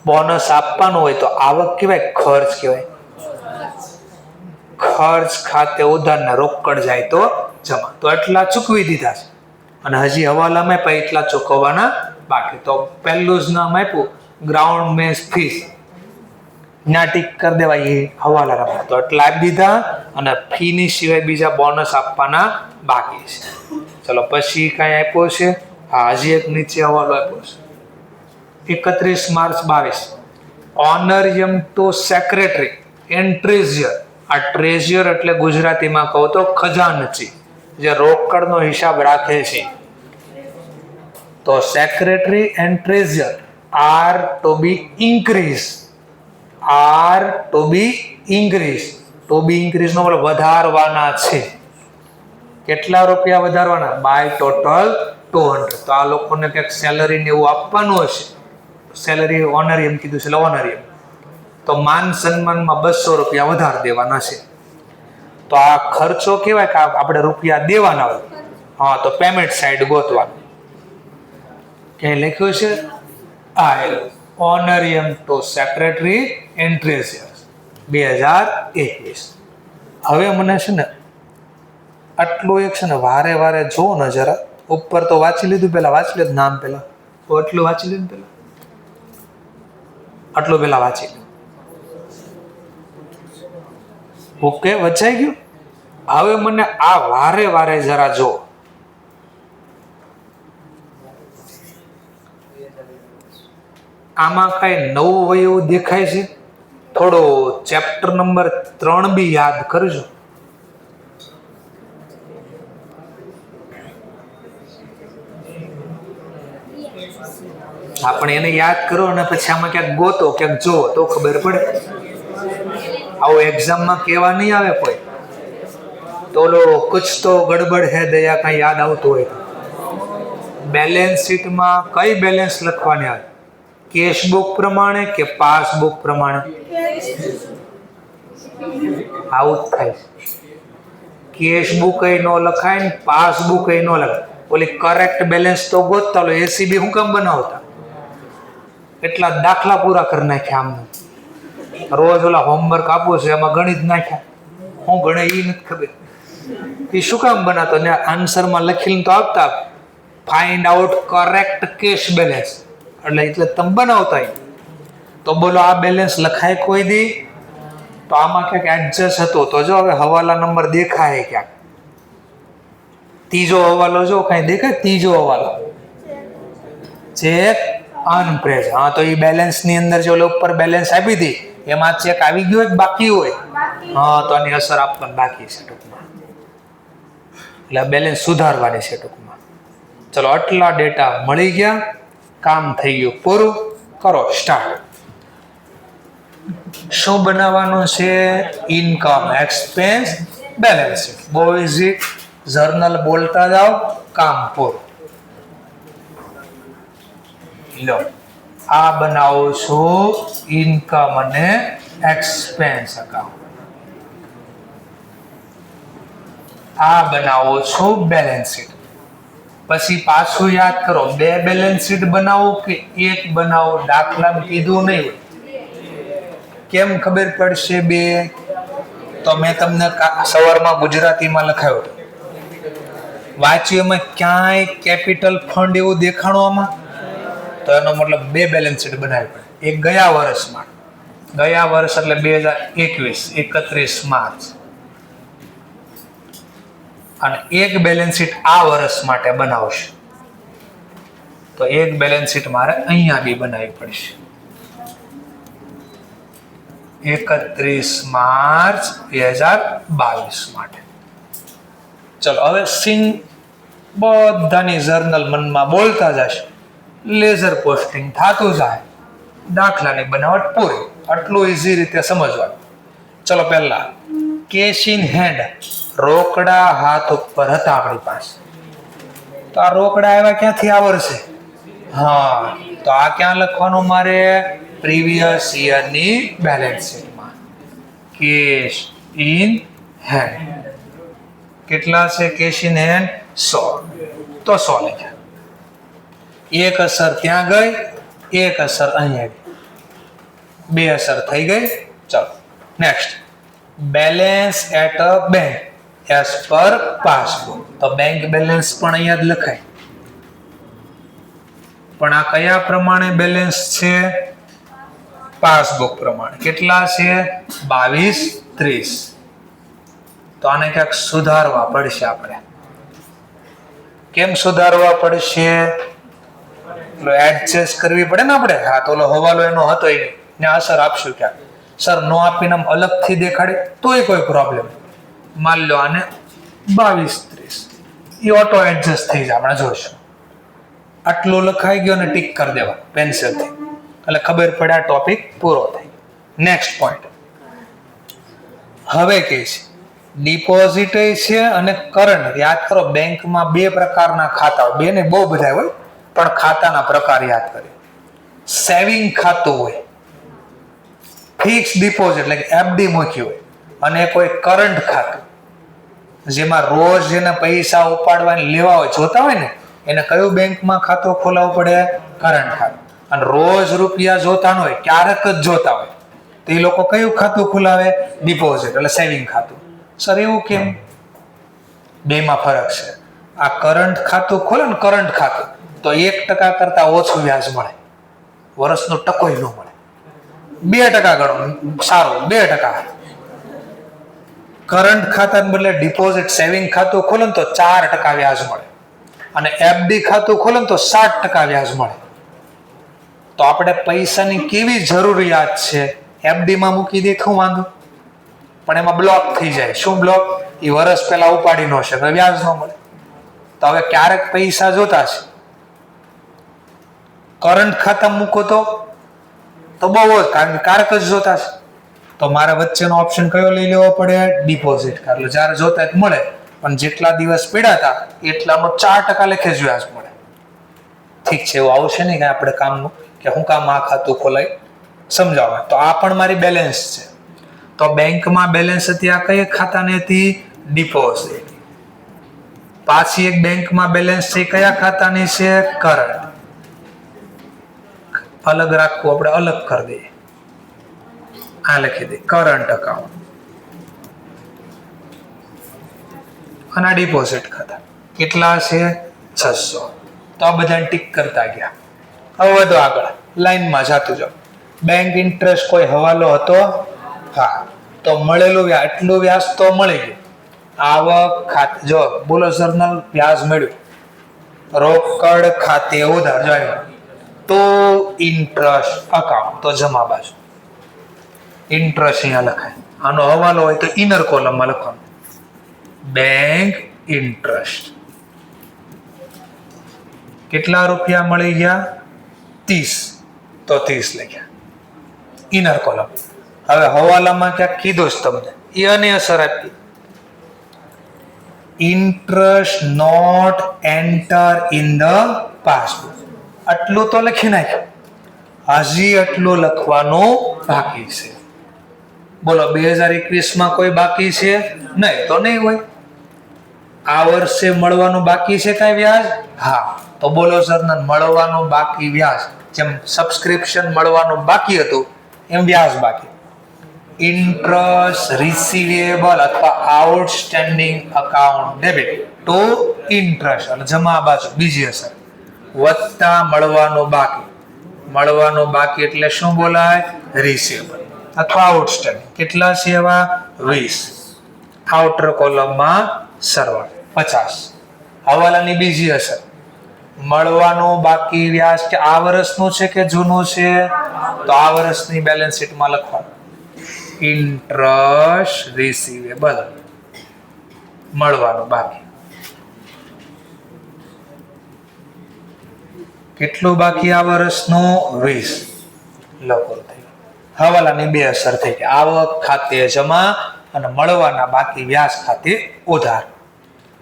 બોનસ આપવાનું હોય તો આવક કહેવાય, ખર્ચ કહેવાય. ખર્ચ ખાતે ઉધારના રોકડ જાય તો જમા. તો એટલા ચૂકવી દીધા છે અને હજી હવાલામાં પણ એટલા ચૂકવવાના બાકી. તો પહેલું જ નામ આપ્યું ગ્રાઉન્ડ મેચ ફીસ, ના ટીક કરી દેવાય એ હવાલામાં. તો એટલા આપી દીધા અને ફીની સિવાય બીજા બોનસ આપવાના બાકી છે. ચલો પછી કાંઈ આપ્યો છે? હા, હજી એક નીચે હવાલો આપ્યો છે. 31 March 22, honorarium to secretary and treasurer. આ ટ્રેઝર એટલે ગુજરાતીમાં કહો તો ખજાનચી, જે રોકડનો હિસાબ રાખે છે. તો secretary and treasurer are to be increase, are to be increase. To be increase નો મતલબ વધારવાના છે. કેટલા રૂપિયા વધારવાના? By total 200. તો આ લોકોને કંઈક સેલરી ને એવું આપવાનું હશે. સેલરી ઓનરિયમ કીધું છે, ઓનરિયમ. તો માન સન્માનમાં 200 રૂપિયા વધારે દેવાના છે. તો આ ખર્ચો કેવાય કે આપણે રૂપિયા દેવાના હોય. હા, તો પેમેન્ટ સાઈડ ગોતવાનું. ક્યાંય લખ્યું છે? આ ઓનરિયમ ટુ સેક્રેટરી એન્ડ ટ્રેઝર 2021. હવે મને છે ને આટલું એક છે ને વારે વારે જો ને જરા. ઉપર તો વાંચી લીધું, પેલા વાંચી લીધું નામ પેલા. તો એટલું વાંચી લીધું પેલા, આટલું પેલા વાંચી લો. ઓકે, વચાઈ ગયું. હવે મને આ વારે વારે જરા જો. આમાં કઈ નવું હોય એવું દેખાય છે? થોડો ચેપ્ટર નંબર 3 બી યાદ કરજો. આપણે એને યાદ કરો અને પછી આમાં ક્યાંક ગોતો, ક્યાંક જો તો ખબર પડે. આવો એક્ઝામમાં કેવા નહીં આવે કોઈ તો લો કુછ તો ગડબડ હે દયા, કઈ યાદ આવતું હોય. બેલેન્સ શીટમાં કઈ બેલેન્સ લખવાની આવે? કેશ બુક પ્રમાણે કે પાસબુક પ્રમાણે? આવું જ થાય. કેશ બુક એ નો લખાય ને પાસબુક એ નો લખાય. ઓલી કરેક્ટ બેલેન્સ તો ગોતતા લો. એસીબી શું કામ બનાવતા? એટલા દાખલા પૂરા કરી નાખ્યા. આમને રોજ ઓલા હોમવર્ક આપું છે એમાં ગણિત નાખ્યા. હું ગણે એ નથી ખબર. એ શું કામ બનાવતો? ને આન્સરમાં લખીને તો આપતા, find out correct cash balance. એટલે તમે બનાવતા. તો બોલો આ બેલેન્સ લખાય કોઈ દી? તો આમાં ક્યાંક એડજસ્ટ હતો. તો જો હવે હવાલા નંબર દેખાય ક્યાંક. ત્રીજો હવાલો જો કઈ દેખાય? ત્રીજો હવાલો ચેક અનપ્રેઝ. હા, તો એ બેલેન્સ ની અંદર જે ઉપર બેલેન્સ આપી હતી એમાં ચેક આવી ગયો હોય બાકી હોય? હા, તો આની અસર આપવાની બાકી છે ટૂંકમાં. એટલે બેલેન્સ સુધારવાની છે ટૂંકમાં. ચલો, આટલા ડેટા મળી ગયા, કામ થઈ ગયું પૂરું. કરો સ્ટાર્ટ. શું બનાવવાનું છે? Income expense balance sheet. બહુ ઇઝી. જર્નલ બોલતા જાઓ, કામ પૂરું. લો, આ બનાવો છું ઇન્કમ અને એક્સપેન્સ અકાઉન્ટ. આ બનાવો છું બેલેન્સ શીટ. પછી પાછું યાદ કરો, બે બેલેન્સ શીટ બનાવો કે એક બનાવો? દાખલામાં કીધું નહીં હોય. કેમ ખબર પડશે બે? તો મેં તમને સવારમાં ગુજરાતીમાં લખાયો. વાંચ્યું એમાં ક્યાંય કેપિટલ ફંડ એવું દેખાણું આમાં? તો એનો મતલબ બે બેલેન્સ શીટ બનાવવી પડે. એક ગયા વર્ષમાં, ગયા વર્ષ એટલે 2021 31 માર્ચ, અને એક બેલેન્સ શીટ આ વર્ષ માટે બનાવશે. તો એક બેલેન્સ શીટ મારે અહીંયા બી બનાવવી પડશે. 31 માર્ચ 2022 માટે. ચલો હવે સીન બધાની જર્નલ મનમાં બોલતા જશે. લેઝર પોસ્ટિંગ થતું જાય. દાખલાની બનાવટ પૂરી. આટલું ઇઝી રીતે સમજવાનું. ચલો, પહેલા કેશ ઇન હેન્ડ, રોકડા હાથ ઉપર હતા આપણી પાસે. તો આ રોકડા આવ્યા ક્યાંથી આ વર્ષે? હા, તો આ ક્યાં લખવાનું મારે? પ્રીવિયસ યરની બેલેન્સ શીટમાં. Cash in hand. કેટલા છે 81 ને 100, તો 100 લખ્યા. એક અસર ત્યાં ગઈ, એક અસર અહીંયા ગઈ, બે અસર થઈ ગઈ. ચલો next, balance at a bank as per passbook. તો બેંક બેલેન્સ પણ અહીંયા જ લખાય, પણ આ કયા પ્રમાણે બેલેન્સ છે? પાસબુક પ્રમાણે. કેટલા છે? 22, 30. તો આને ક્યાંક સુધારવા પડશે આપણે. કેમ સુધારવા પડશે? એડજસ્ટ કરવી પડે ને આપણે. હા, તો ઓલો હવાલો એનો હતો ને અસર આપશું ક્યાંક. સર નો આપીને અલગથી દેખાડે તોય કોઈ પ્રોબ્લેમ. માન લો આને 22, 30, એ ઓટો એડજસ્ટ થઈ જાય. આપણે જોઈશું આટલું લખાઈ ગયો ને ટીક કરી દેવા પેન્સિલથી, એટલે ખબર પડે આ ટોપિક પૂરો થાય. નેક્સ્ટ પોઈન્ટ હવે કે છે ડિપોઝિટ છે અને કરંટ. યાદ કરો, બેંકમાં બે પ્રકારના ખાતા હોય, બે ને બહુ બધા હોય, પણ ખાતાના પ્રકાર યાદ કરે. સેવિંગ ખાતું હોય, ફિક્સ ડિપોઝિટ એટલે કે એફડી મૂક્યું હોય, અને કોઈ કરંટ ખાતું જેમાં રોજ જેને પૈસા ઉપાડવા લેવા હોય, જોતા હોય ને, એને કયું બેંકમાં ખાતું ખોલાવવું પડે? કરંટ ખાતું. અને રોજ રૂપિયા જોતા હોય, ક્યારેક જ જોતા હોય, તો એ લોકો કયું ખાતું ખોલાવે? ડિપોઝિટ એટલે સેવિંગ ખાતું. સર એવું કેમ? બેમાં ફરક છે. આ કરંટ ખાતું ખોલે ને, કરંટ ખાતું, તો 1% કરતા ઓછું વ્યાજ મળે, વર્ષનો ટકોય ન મળે. 2% ગણો સારું, 2%. કરંટ ખાતાને બદલે ડિપોઝિટ સેવિંગ ખાતું ખોલે ને તો 4% વ્યાજ મળે, અને એફડી ખાતું ખોલે ને તો 7% વ્યાજ મળે. તો આપણે પૈસાની કેવી જરૂરિયાત છે? એફડી માં મૂકી દે શું વાંધો, પણ એમાં બ્લોક થઈ જાય. શું બ્લોક? એ વર્ષ પહેલા ઉપાડી ન શકે, વ્યાજ ન મળે. તો હવે ક્યારેક પૈસા જોતા છે, કરંટ ખાતા મૂકો તો બહુ જ, કારણ કે ક્યારેક જ જોતા છે. તો મારે વચ્ચેનો ઓપ્શન કયો લઈ લેવો પડે? ડિપોઝિટ. એટલે જ્યારે જોતા જ મળે, પણ જેટલા દિવસ પડ્યા હતા એટલાનો 4% લેખે જ વ્યાજ મળે. ઠીક છે, એવું આવશે નહીં કે આપણે કામનું કે હું કામ આ ખાતું ખોલાય સમજાવવા. તો આ પણ મારી બેલેન્સ છે. તો બેંકમાં બેલેન્સ હતી, આ કઈ ખાતાની હતી? ડિપોઝિટ. પાછી એક બેંકમાં બેલેન્સ છે, કયા ખાતાની છે? કરંટ. અલગ રાખવું, આપણે અલગ કરી દઈએ, આ લખી દઈએ કરંટ અકાઉન્ટ, અને આ ડિપોઝિટ ખાતા. કેટલા છે? 600. તો આ બધાને ટીક કરતા ગયા. હવે વધુ આગળ લાઈનમાં જાતું જાઓ. બેંક ઇન્ટરેસ્ટ કોઈ હવાલો હતો? હા. તો મળેલું વ્યાજ, એટલું વ્યાજ તો મળી ગયું. આવક ખાતે જો બોલો જર્નલ વ્યાજ મળ્યું, રોકડ ખાતે ઉધાર જોયું, તો ઇન્ટરેસ્ટ અકાઉન્ટ, તો જમા બાજુ ઇન્ટરેસ્ટ અહીંયા લખાય. આનો હવાલો હોય તો ઇનર કોલમમાં લખવાનું બેંક ઇન્ટરેસ્ટ. કેટલા રૂપિયા મળી ગયા? 30, તો 30 લખ્યા ઇનર કોલમ. હવે હવાલામાં ક્યાંક કીધું જ તમને, એ અને અસર આપી, interest not enter in the passbook. આટલું તો લખી નાખ્યું, હજી આટલું લખવાનું બાકી છે. બોલો 2021 કોઈ બાકી છે? નહીં, તો નહીં હોય. આ વર્ષે મળવાનું બાકી છે કઈ વ્યાજ? હા. તો બોલો સર, મળવાનું બાકી વ્યાજ, જેમ સબસ્ક્રિપ્શન મળવાનું બાકી હતું એમ વ્યાજ બાકી. ઇન્ટરેસ્ટ રિસીવેબલ અથવા outstanding account debit two interest, અને જમા બાજુ બીજી અસર વત્તા મળવાનું બાકી. મળવાનું બાકી એટલે શું બોલાય? રિસીવેબલ અથવા આઉટસ્ટેન્ડિંગ. કેટલા છે એવા? 20. આઉટર કોલમમાં સરવાળો 50. હવાલાની બીજી અસર, મળવાનું બાકી વ્યાજ કે આ વર્ષનું છે કે જૂનું છે? તો આ વર્ષની બેલેન્સ શીટમાં લખવાનું ઇન્ટરેસ્ટ રિસીવેબલ, મળવાનું બાકી. કેટલું બાકી આ વર્ષનું? 20. લખો થઈ. હવાલાની બે અસર થઈ ગઈ, આવક ખાતે જમા અને મળવાના બાકી વ્યાજ ખાતે ઉધાર.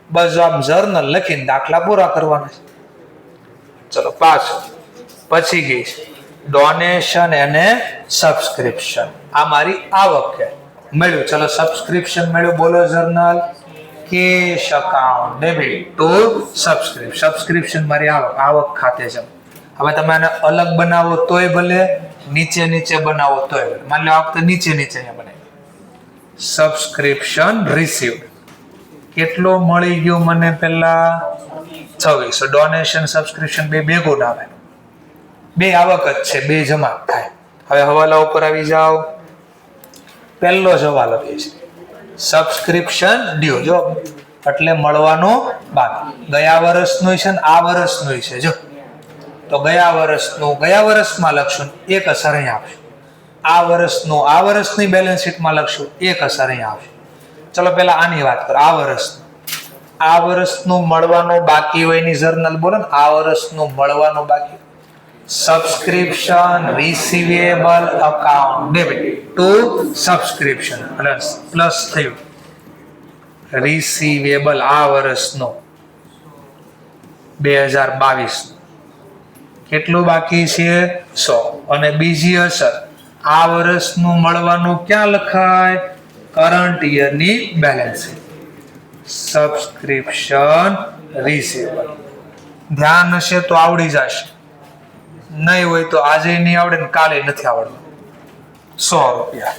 બસ આમ જર્નલ લખીને દાખલા પૂરા કરવાના છે. ચલો પાછું પછી ગઈ ડોનેશન અને સબસ્ક્રિપ્શન. આ મારી આવક છે, મળ્યું. ચલો સબસ્ક્રિપ્શન મળ્યું, બોલો journal cache account debit to subscription મારી આવક ખાતે છે. હવે તમે આને અલગ બનાવો તોય ભલે, નીચે બનાવો તોય ભલે. માની લો આ વખતે નીચે અહીંયા બનાવી. સબસ્ક્રિપ્શન રિસીવ્ડ કેટલો મળી ગયો મને પેલા 26. ડોનેશન સબસ્ક્રિપ્શન બે ભેગું ના આવે, બે આવક જ છે, બે જમા થાય. હવે હવાલા ઉપર આવી જાઓ. પહેલો જ હવાલો છે સબસ્ક્રિપ્શન ડ્યુ, જો એટલે મળવાનું બાકી. ગયા વર્ષનું છે ને આ વર્ષનું છે. જો તો ગયા વર્ષમાં લખશું, એક અસર અહીંયા આવશે. આ વર્ષની બેલેન્સ શીટમાં લખશું, એક અસર અહીંયા આવશે. ચલો પેલા આની વાત કરો. આ વર્ષનું મળવાનું બાકી હોય ની જર્નલ બોલો ને. આ વર્ષનું મળવાનું બાકી. Subscription receivable account debit to subscription plus થયું રિસીવેબલ આ વર્ષનો 2022 કેટલું બાકી છે 100. અને બીજી અસર આ વર્ષનું મળવાનું ક્યાં લખાય? કરંટ યરની બેલેન્સ સબસ્ક્રિપ્શન રિસીવેબલ. ધ્યાન હશે તો આવડી જશે, નહીં હોય તો આજે નહીં આવડે ને કાલે નથી આવડતું. 100 રૂપિયા.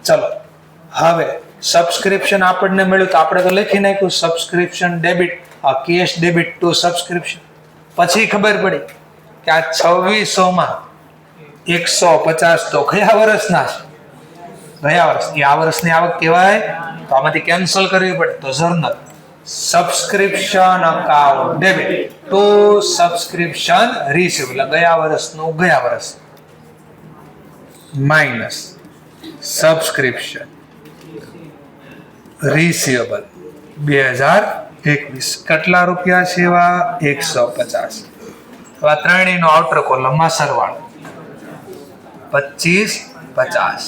ચલો હવે સબસ્ક્રિપ્શન આપણને મળ્યું તો આપણે તો લખી નાખ્યું subscription debit, cash debit to subscription. પછી ખબર પડી કે આ 2600 150 તો કયા વર્ષના છે? ગયા વર્ષ. આ વર્ષની આવક કહેવાય તો આમાંથી કેન્સલ કરવી પડે તો journal subscription account debit to subscription receivable ગયા વર્ષનું ગયા વર્ષ માઇનસ સબસ્ક્રિપ્શન રિસીવેબલ 2021 કેટલા રૂપિયા છે? એવા 150. હવે ત્રણેયનો આઉટર કોલમમાં સરવાળો 25-50.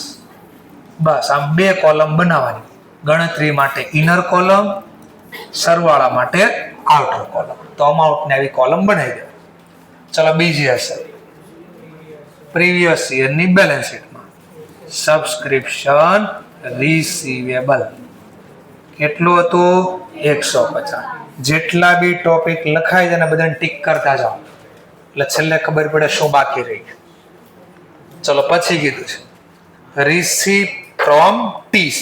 બસ આમ બે કોલમ બનાવવાની ગણતરી માટે, ઇનર કોલમ, સરવાળા માટે આઉટર કોલમ. તો અમાઉન્ટને આવી કોલમ બનાવી દે. ચલો બીજી અસર પ્રીવિયસ યરની બેલેન્સ શીટમાં સબસ્ક્રિપ્શન રિસીવેબલ કેટલું હતું? 150. જેટલા બી ટોપિક લખાય છે ને બધાને ટીક કરતા જાઓ એટલે છેલ્લે ખબર પડે શું બાકી રહી ગયું. ચલો પછી કીધું છે રિસીવ ફ્રોમ ટીસ.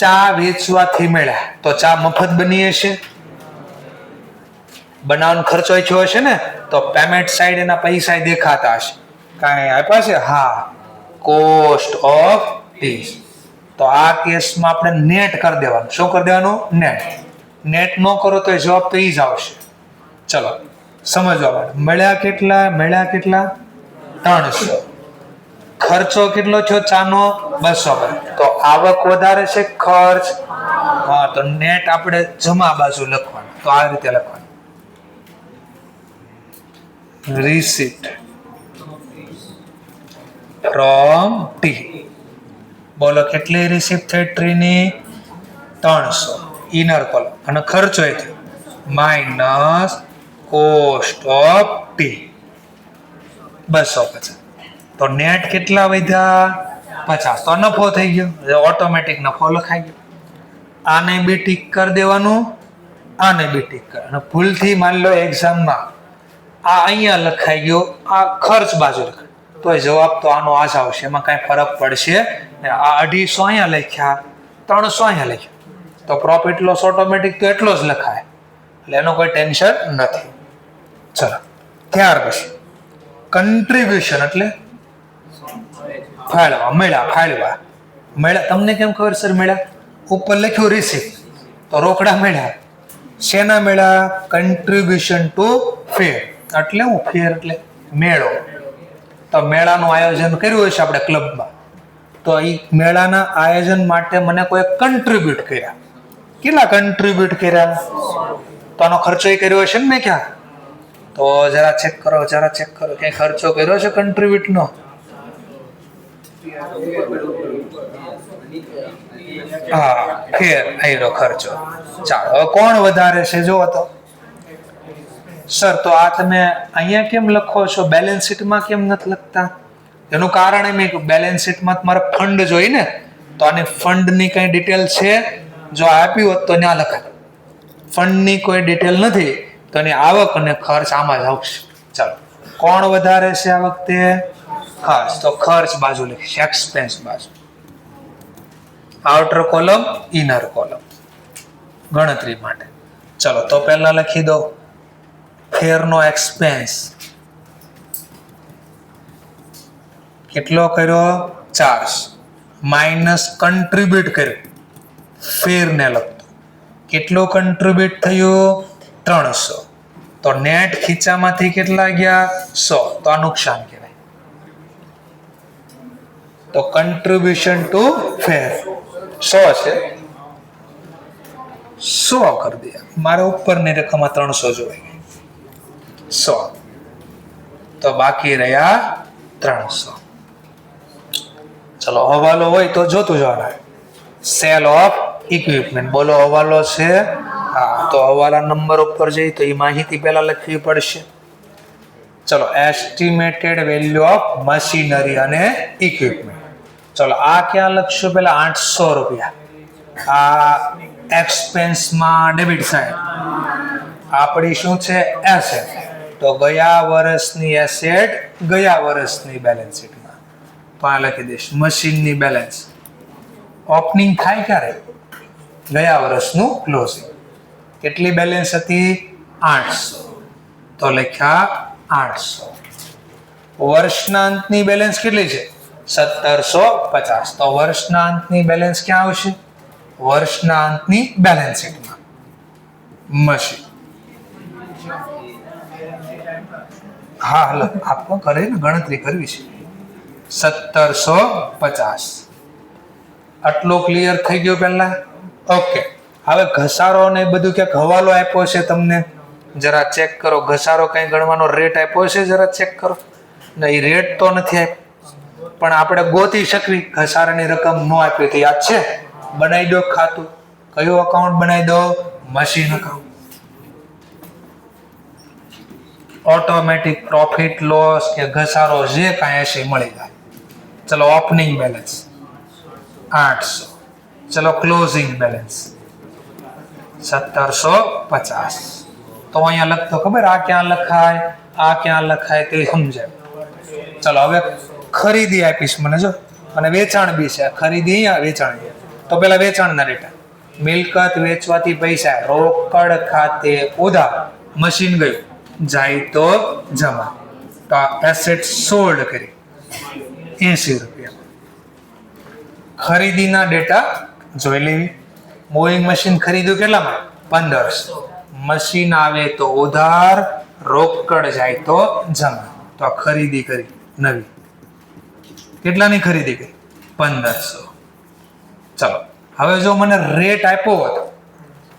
ચા વેચવાથી મળ્યા તો ચા મફત બની હશે, બનાવવાનો ખર્ચો થયો હશે ને, તો પેમેન્ટ સાઈડ એના પૈસા દેખાતા હશે. કાંઈ આપ્યા છે? હા, કોસ્ટ ઓફ ટીસ. તો આ કેસમાં આપણે નેટ કરી દેવાનું. શું કરી દેવાનું? નેટ ન કરો તો જવાબ તો ઈ જ આવશે. ચલો સમજવા માટે મળ્યા કેટલા? 300. ખર્ચો કેટલો થયો ચાનો? 200. તો આવક વધારે છે, ખર્ચ હા, તો નેટ આપણે જમા બાજુ લખવાનું. તો આ રીતે લખવાનું રિસીટ ફ્રોમ ટી. બોલો કેટલી રિસીપ્ટ થઈ ટ્રીની? 300 ઇનર કોલમ. અને ખર્ચો એ થયો માઇનસ કોસ્ટ ઓફ ટી 250. તો નેટ કેટલા વધ્યા? 50. તો નફો થઈ ગયો, ઓટોમેટિક નફો લખાઈ ગયો. આને બી ટીક કરી દેવાનું, આને બી ટીક કર. અને ભૂલથી માની લો એક્ઝામમાં આ અહીંયા લખાઈ ગયો, આ ખર્ચ બાજુ લખાય તો જવાબ તો આનો આ જ આવશે. એમાં કાંઈ ફરક પડશે? આ 250 અહીંયા લખ્યા, 300 અહીંયા લખ્યા, તો પ્રોફિટ લોસ ઓટોમેટિક તો એટલો જ લખાય, એટલે એનો કોઈ ટેન્શન નથી. ચલો ત્યાર પછી કન્ટ્રીબ્યુશન એટલે ફાળવા. તમને કેમ ખબર સર મળ્યા? ઉપર લખ્યું રિસીપ્ટ તો રોકડા મળ્યા. શેના મળ્યા? કન્ટ્રીબ્યુશન ટુ ફેર. એટલે હું ફેર એટલે મેળો. તો મેળાનું આયોજન કર્યું હશે આપણે ક્લબમાં, તો એ મેળાના આયોજન માટે મને કોઈ કન્ટ્રીબ્યુટ કર્યા. કેટલા કન્ટ્રીબ્યુટ કર્યા? તો આનો ખર્ચો કર્યો હશે ને મેં ક્યાં? તો જરા ચેક કરો. ક્યાંય ખર્ચો કર્યો છે કન્ટ્રીબ્યુટનો? હા, ફેર આયરો ખર્ચો. ચાલો હવે કોણ વધારે છે જુઓ તો. સર તો આ તમે અહીંયા કેમ લખો છો, બેલેન્સ શીટમાં કેમ નથી લખતા? એનું કારણ એમ કે બેલેન્સ શીટમાં તમારે ફંડ જોઈ ને, તો આની ફંડની કઈ ડિટેલ છે? જો આપ્યું હોત તો ત્યાં લખાય. ફંડની કોઈ ડિટેલ નથી તો એની આવક અને ખર્ચ આમાં જ આવશે. ચાલો, કોણ વધારે છે આ વખતે? ખર્ચ. તો ખર્ચ બાજુ લખીશ, એક્સપેન્સ બાજુ. આઉટર કોલમ, ઇનર કોલમ ગણતરી માટે. ચલો તો પહેલા લખી દો ફેરનો એક્સપેન્સ કેટલો કર્યો? 400 માઇનસ કન્ટ્રીબ્યુટ કર્યો ફેરને લખતો કેટલો કન્ટ્રીબ્યુટ થયું? 300. તો નેટ ખીચામાંથી કેટલા ગયા? 100. તો આ નુકસાન કહેવાય. તો કન્ટ્રીબ્યુશન ટુ ફેર 100 છે, 100 કરી દે. મારા ઉપરની રકમમાં 300 જોવાઈ ગઈ. 100 તો બાકી રહ્યા 300. ચલો હવાલો હોય તો જોતું જવાના. Cell of equipment. બોલો હવાલો છે? હા. તો હવાલા નંબર ઉપર જઈ તો એ માહિતી પહેલા લખવી પડશે. ચલો એસ્ટિમેટેડ વેલ્યુ ઓફ મશીનરી અને ઇક્વિપમેન્ટ. ચલો આ ક્યાં લખશું? પેલા 800 રૂપિયા આ એક્સપેન્સમાં ડેબિટ સાઈડ. આપણી શું છે? એસેટ. તો ગયા વર્ષની એસેટ ગયા વર્ષની બેલેન્સ શીટમાં. તો આ લખી દઈશ મશીનની બેલેન્સ. ઓપનિંગ થાય ક્યારે? ગયા વર્ષનું ક્લોઝિંગ. કેટલી બેલેન્સ હતી? 800. તો લખ્યા 800. વર્ષના અંતની બેલેન્સ કેટલી છે? 1750. તો વર્ષના અંતની બેલેન્સ ક્યાં આવશે? વર્ષના અંતની બેલેન્સ શીટમાં. મશીન. હા હલો આપો કરે ને ગણતરી કરવી છે. 1750. આટલો ક્લિયર થઈ ગયો પહેલા? ઓકે. હવે ઘસારો ને બધું ક્યાંક હવાલો આપ્યો છે તમને, જરા ચેક કરો. ઘસારો કઈ ગણવાનો રેટ આપ્યો છે? જરા ચેક કરો. નહીં, રેટ તો નથી આપ્યો, પણ આપણે ગોતી શકવી. ઘસારાની રકમ ન આપી તો યાદ છે? બનાવી દો ખાતું. કયું અકાઉન્ટ બનાવી દો? Machine account. Automatic profit loss કે ઘસારો જે કાંઈ હશે મળી જાય. ચલો ઓપનિંગ બેલેન્સ 800. ચલો ક્લોઝિંગ બેલેન્સ 1750. તો અહીંયા લખતો ખબર આ ક્યાં લખાય, આ ક્યાં લખાય તે સમજાય. ચલો હવે ખરીદી આપીશ મને જો, અને વેચાણ બી છે. ખરીદી અહીંયા, વેચાણ. તો પેલા વેચાણના ડેટા. મિલકત વેચવાથી પૈસા રોકડ ખાતે ઉધાર. મશીન ગયું, જાય તો જમા. તો એસેટ સોલ્ડ કરી 80 રૂપિયા. ખરીદીના ડેટા જોઈ લેવી. મોઈંગ મશીન ખરીદ્યું કેટલામાં? 1500. મશીન આવે તો ઉધાર, રોકડ જાય તો જમા. તો આ ખરીદી કરી નવી. કેટલાની ખરીદી કરી? 1500. ચલો હવે જો મને રેટ આપ્યો હોત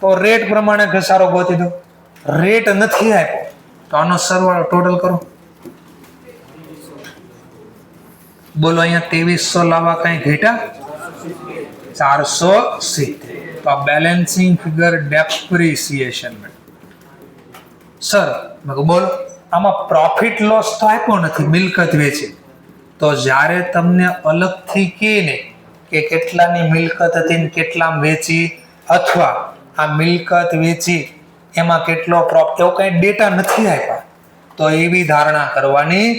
તો રેટ પ્રમાણે ઘસારો ગોતી દો. રેટ નથી આપ્યો તો આનો સરવાળો ટોટલ કરો. બોલો અહીંયા 2300 લાવવા કઈ ઘટ્યા? 470. તો આ બેલેન્સિંગ ફિગર ડેપ્રિસિએશન. સર બોલો આમાં પ્રોફિટ લોસ તો આપ્યો નથી, મિલકત વેચી. તો જ્યારે તમને અલગથી કહે ને કે કેટલાની મિલકત હતી ને કેટલામાં વેચી, અથવા આ મિલકત વેચી એમાં કેટલો પ્રોફિટ, એવો કઈ ડેટા નથી આપ્યા, તો એવી ધારણા કરવાની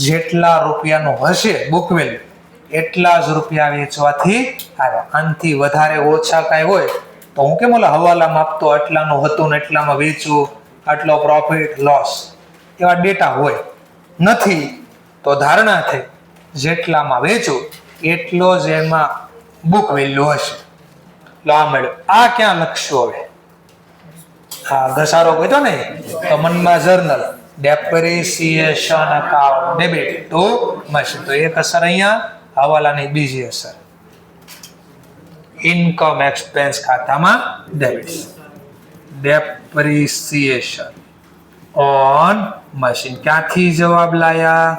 જેટલા રૂપિયાનો હશે બુક વેલ્યુ એટલા જ રૂપિયા વેચવાથી આવ્યા. આનાથી વધારે ઓછા કાંઈ હોય તો હું કેમ ઓલા હવાલામાં આપતો આટલાનું હતું ને એટલામાં વેચવું, આટલો પ્રોફિટ લોસ, એવા ડેટા હોય નથી. તો ધારણા થઈ જેટલામાં વેચું એટલો જ એમાં બુક વેલ્યુ હશે. આ મળ્યો. આ ક્યાં લખશું હવે? હા ઘસારો કીધો ને તો મનમાં journal depreciation account debit two machine. તો એક અસર અહીંયા હવાલાની બીજી અસર ઇન્કમ એક્સપેન્સ ખાતામાં ડેબિટ. Depreciation on machine. ક્યાંથી જવાબ લાયા?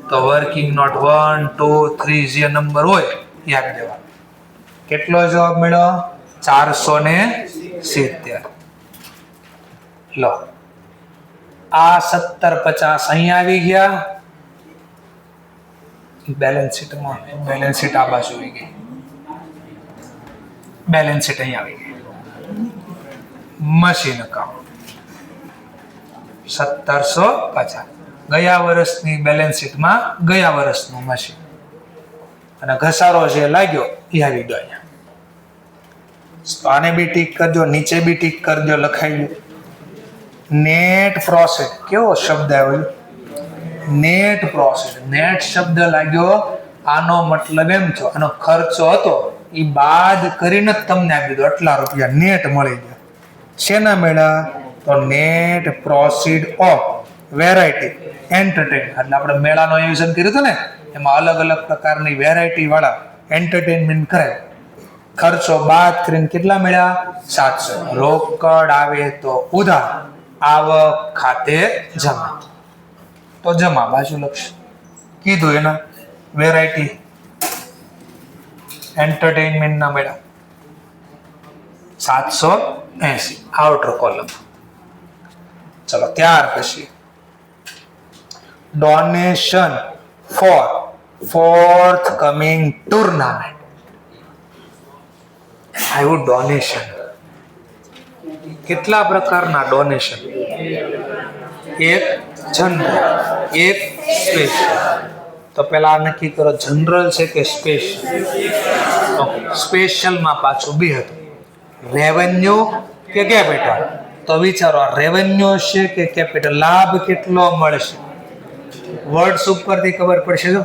તો વર્કિંગ નોટ 1, 2, 3 જે નંબર હોય યાદ દેવા. કેટલો જવાબ મળ્યો? 470. લો આ 1750 અહીંયા આવી ગયા. બેલેન્સ શીટમાં બેલેન્સ શીટ આ બાજુ આવી ગઈ. બેલેન્સ શીટ અહીંયા આવી ગઈ. Machine account 1750. ગયા વર્ષની બેલેન્સ શીટમાં ગયા વર્ષનું મશીન અને ઘસારો જે લાગ્યો એ આવી ગયો અહીંયા. તો આને બી ટીક કરજો, નીચે બી ટીક કરજો, લખાઈ ગયું. નેટ પ્રોફિટ, કેવો શબ્દ આવ્યો? Net profit. નેટ શબ્દ લાગ્યો, આનો મતલબ એમ છો, આનો ખર્ચો હતો એ બાદ કરીને જ તમને આપી દીધો, આટલા રૂપિયા નેટ મળી ગયા. શેના મળ્યા? તો net proceed of variety entertain. એટલે આપણે મેળાનું આયોજન કર્યું હતું ને, એમાં અલગ અલગ પ્રકારની વેરાયટી વાળા એન્ટરટેનમેન્ટ કરે. ખર્ચો બાદ કરીને કેટલા મળ્યા? 700. રોકડ આવે તો ઉધાર, આવક ખાતે જમા. તો જમા બાજુ લખશે. કીધું એના વેરાયટી એન્ટરટેનમેન્ટ ના મળ્યા 780 આઉટર કોલમ. ચલો ત્યાર પછી donation for forthcoming tournament. આવ્યું ડોનેશન. કેટલા પ્રકારના ડોનેશન? એક જનરલ, એક સ્પેશિયલ. તો પેલા નક્કી કરો જનરલ છે કે સ્પેશિયલ. સ્પેશિયલમાં પાછું બી હતું, રેવન્યુ કે કેપિટલ. તો વિચારો રેવન્યુ છે કે કેપિટલ, લાભ કેટલો મળશે? વર્ડ્સ ઉપરથી ખબર પડશે. જો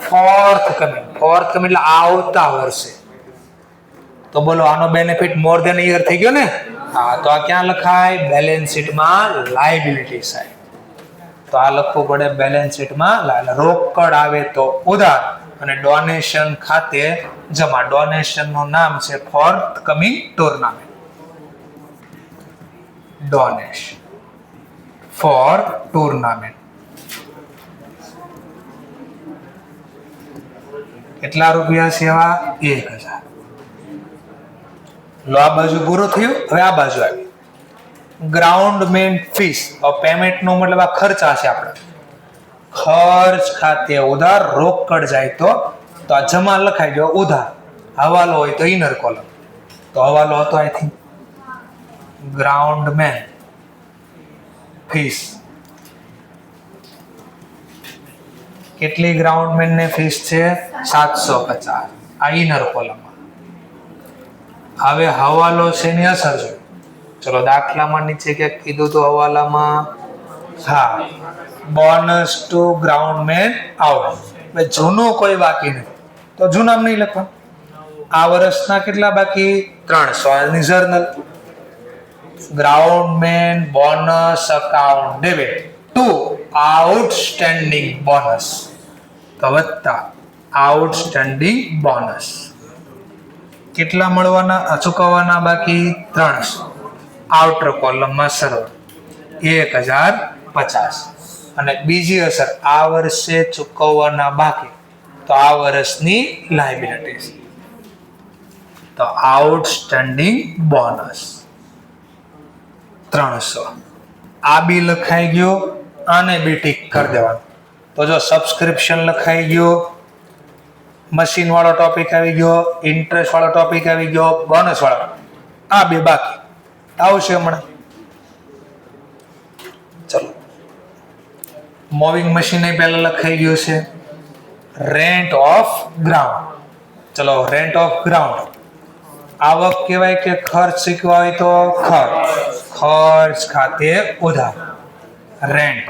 ફોર્થ કમિંગ, ફોર્થ કમિંગ એટલે આવતા વર્ષે. તો બોલો આનો બેનિફિટ મોર ધેન યર થઈ ગયો ને? હા, તો આ ક્યાં લખાય? બેલેન્સ શીટમાં લાયબિલિટી સાઈડ. તો આ લખવું પડે બેલેન્સ શીટમાં. રોકડ આવે તો ઉધાર અને ડોનેશન ખાતે જમા. ડોનેશન નું નામ છે forthcoming tournament. Donation for tournament. કેટલા રૂપિયા છે આવા? 1000. લો આ બાજુ પૂરું થયું. હવે આ બાજુ આવી ગ્રાઉન્ડ મેન ફીસ. પેમેન્ટ નો મતલબ આ ખર્ચા છે આપણે. ખર્ચ ખાતે ઉધાર, રોકડ જાય તો આ જમા લખાઈ ગયો ઉધાર, હવાલો હોય તો ઇનર કોલમ. તો હવાલો હતો I think ground man fees. કેટલી ગ્રાઉન્ડ મેન ને ફીસ છે? 750. આ ઇનર કોલમ. હવે હવાલો છે ની અસર જોઈએ. ચલો દાખલામાં નીચે ક્યાંક કીધું તો હવાલામાં, હા, bonus to ground man out. જૂનું કોઈ બાકી નથી તો જૂનામ નહીં લખવા. આ વર્ષના કેટલા બાકી? 300 ની journal. Ground man bonus account debit to outstanding bonus. તો વત્તા આઉટસ્ટેન્ડિંગ બોનસ. કેટલા મળવાના ચૂકવવાના બાકી? 300. આઉટર કોલમમાં સરળ 1050. અને બીજી અસર આ વર્ષે ચૂકવવાના બાકી, તો આ વર્ષની લાયબિલિટીઝ. તો આઉટસ્ટેન્ડિંગ બોનસ 300. આ બી લખાઈ ગયો, આને બી ટીક કરી દેવાનું. તો જો સબસ્ક્રિપ્શન લખાઈ ગયો, મશીન વાળો ટોપિક આવી ગયો, ઇન્ટરેસ્ટ વાળો ટોપિક આવી ગયો, બોનસ વાળો. આ બે બાકી આવશે હમણાં. ચલો મોવિંગ મશીન પહેલા લખાઈ ગયું છે. Rent of ground. ચલો રેન્ટ ઓફ ગ્રાઉન્ડ આવક કહેવાય કે ખર્ચ શીખવા હોય તો ખર્ચ ખાતે ઉધાર. Rent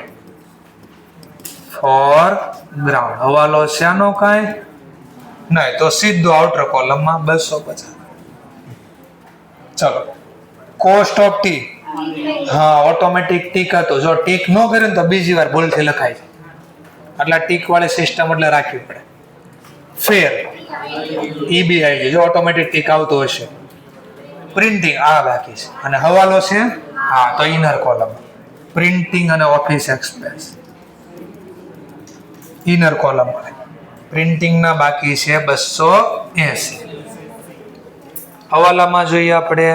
for ground. હવાલો છે આનો કાંઈ નહીં તો સીધો આઉટર કોલમમાં 250. ચલો કોસ્ટ ઓફ ટી. હા, ઓટોમેટિક ટીક હતો. જો ટીક ન કર્યું ને તો બીજી વાર ભૂલથી લખાય છે. એટલે ટીક વાળી સિસ્ટમ એટલે રાખવી પડે. ફેર ઈ બી આવી ગઈ. જો ઓટોમેટિક ટીક આવતું હશે. પ્રિન્ટિંગ આ બાકી છે અને હવાલો છે, હા, તો ઇનર કોલમ. પ્રિન્ટિંગ અને office expense inner column. Printing ના બાકી છે 280. હવાલામાં જોઈએ આપણે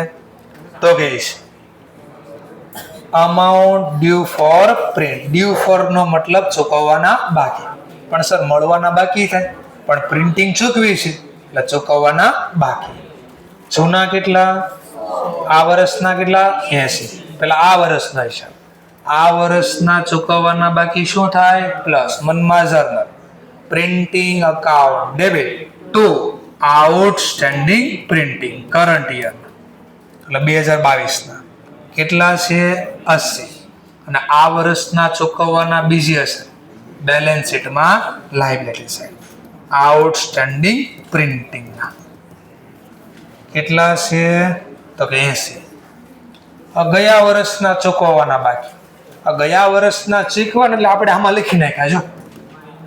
તો કે amount due for print. Due for નો મતલબ ચૂકવવાના બાકી. પણ સર મળવાના બાકી થાય, પણ પ્રિન્ટિંગ ચૂકવી છે એટલે ચૂકવવાના બાકી. જૂના કેટલા? આ વર્ષના કેટલા 80. પેલા આ વર્ષના હિસાબ, આ વર્ષના ચૂકવવાના બાકી શું થાય પ્લસ મનમાં journal printing account debit to outstanding printing current year એટલે 2022 ના કેટલા છે 80. અને આ વર્ષના ચૂકવવાના બીજી હશે બેલેન્સ શીટમાં લાયબિલિટી સાઈડ આઉટસ્ટેન્ડિંગ પ્રિન્ટિંગના કેટલા છે તો કે 80. ગયા વર્ષના ચૂકવવાના બાકી, ગયા વર્ષના ચૂકવાના એટલે આપણે આમાં લખી નાખ્યા જો,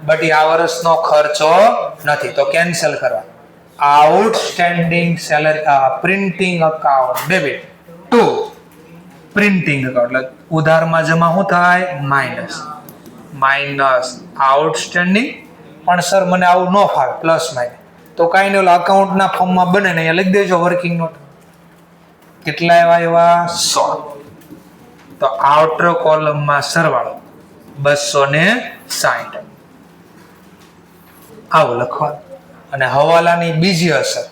બટ આ વર્ષનો ખર્ચો નથી તો કેન્સલ કરવા. Outstanding salary printing account debit two printing account એટલે ઉધારમાં જમા શું થાય માઇનસ આઉટસ્ટેન્ડિંગ. પણ સર મને આવું ન ફાવે પ્લસ માઇનસ તો કાંઈ નહીં, અકાઉન્ટના ફોર્મમાં બને ને અહીંયા લખી દેજો વર્કિંગ નોટ. કેટલા એવા 100. તો આઉટર કોલમમાં સરવાળો 260 આવું લખવાનું. અને હવાલાની બીજી અસર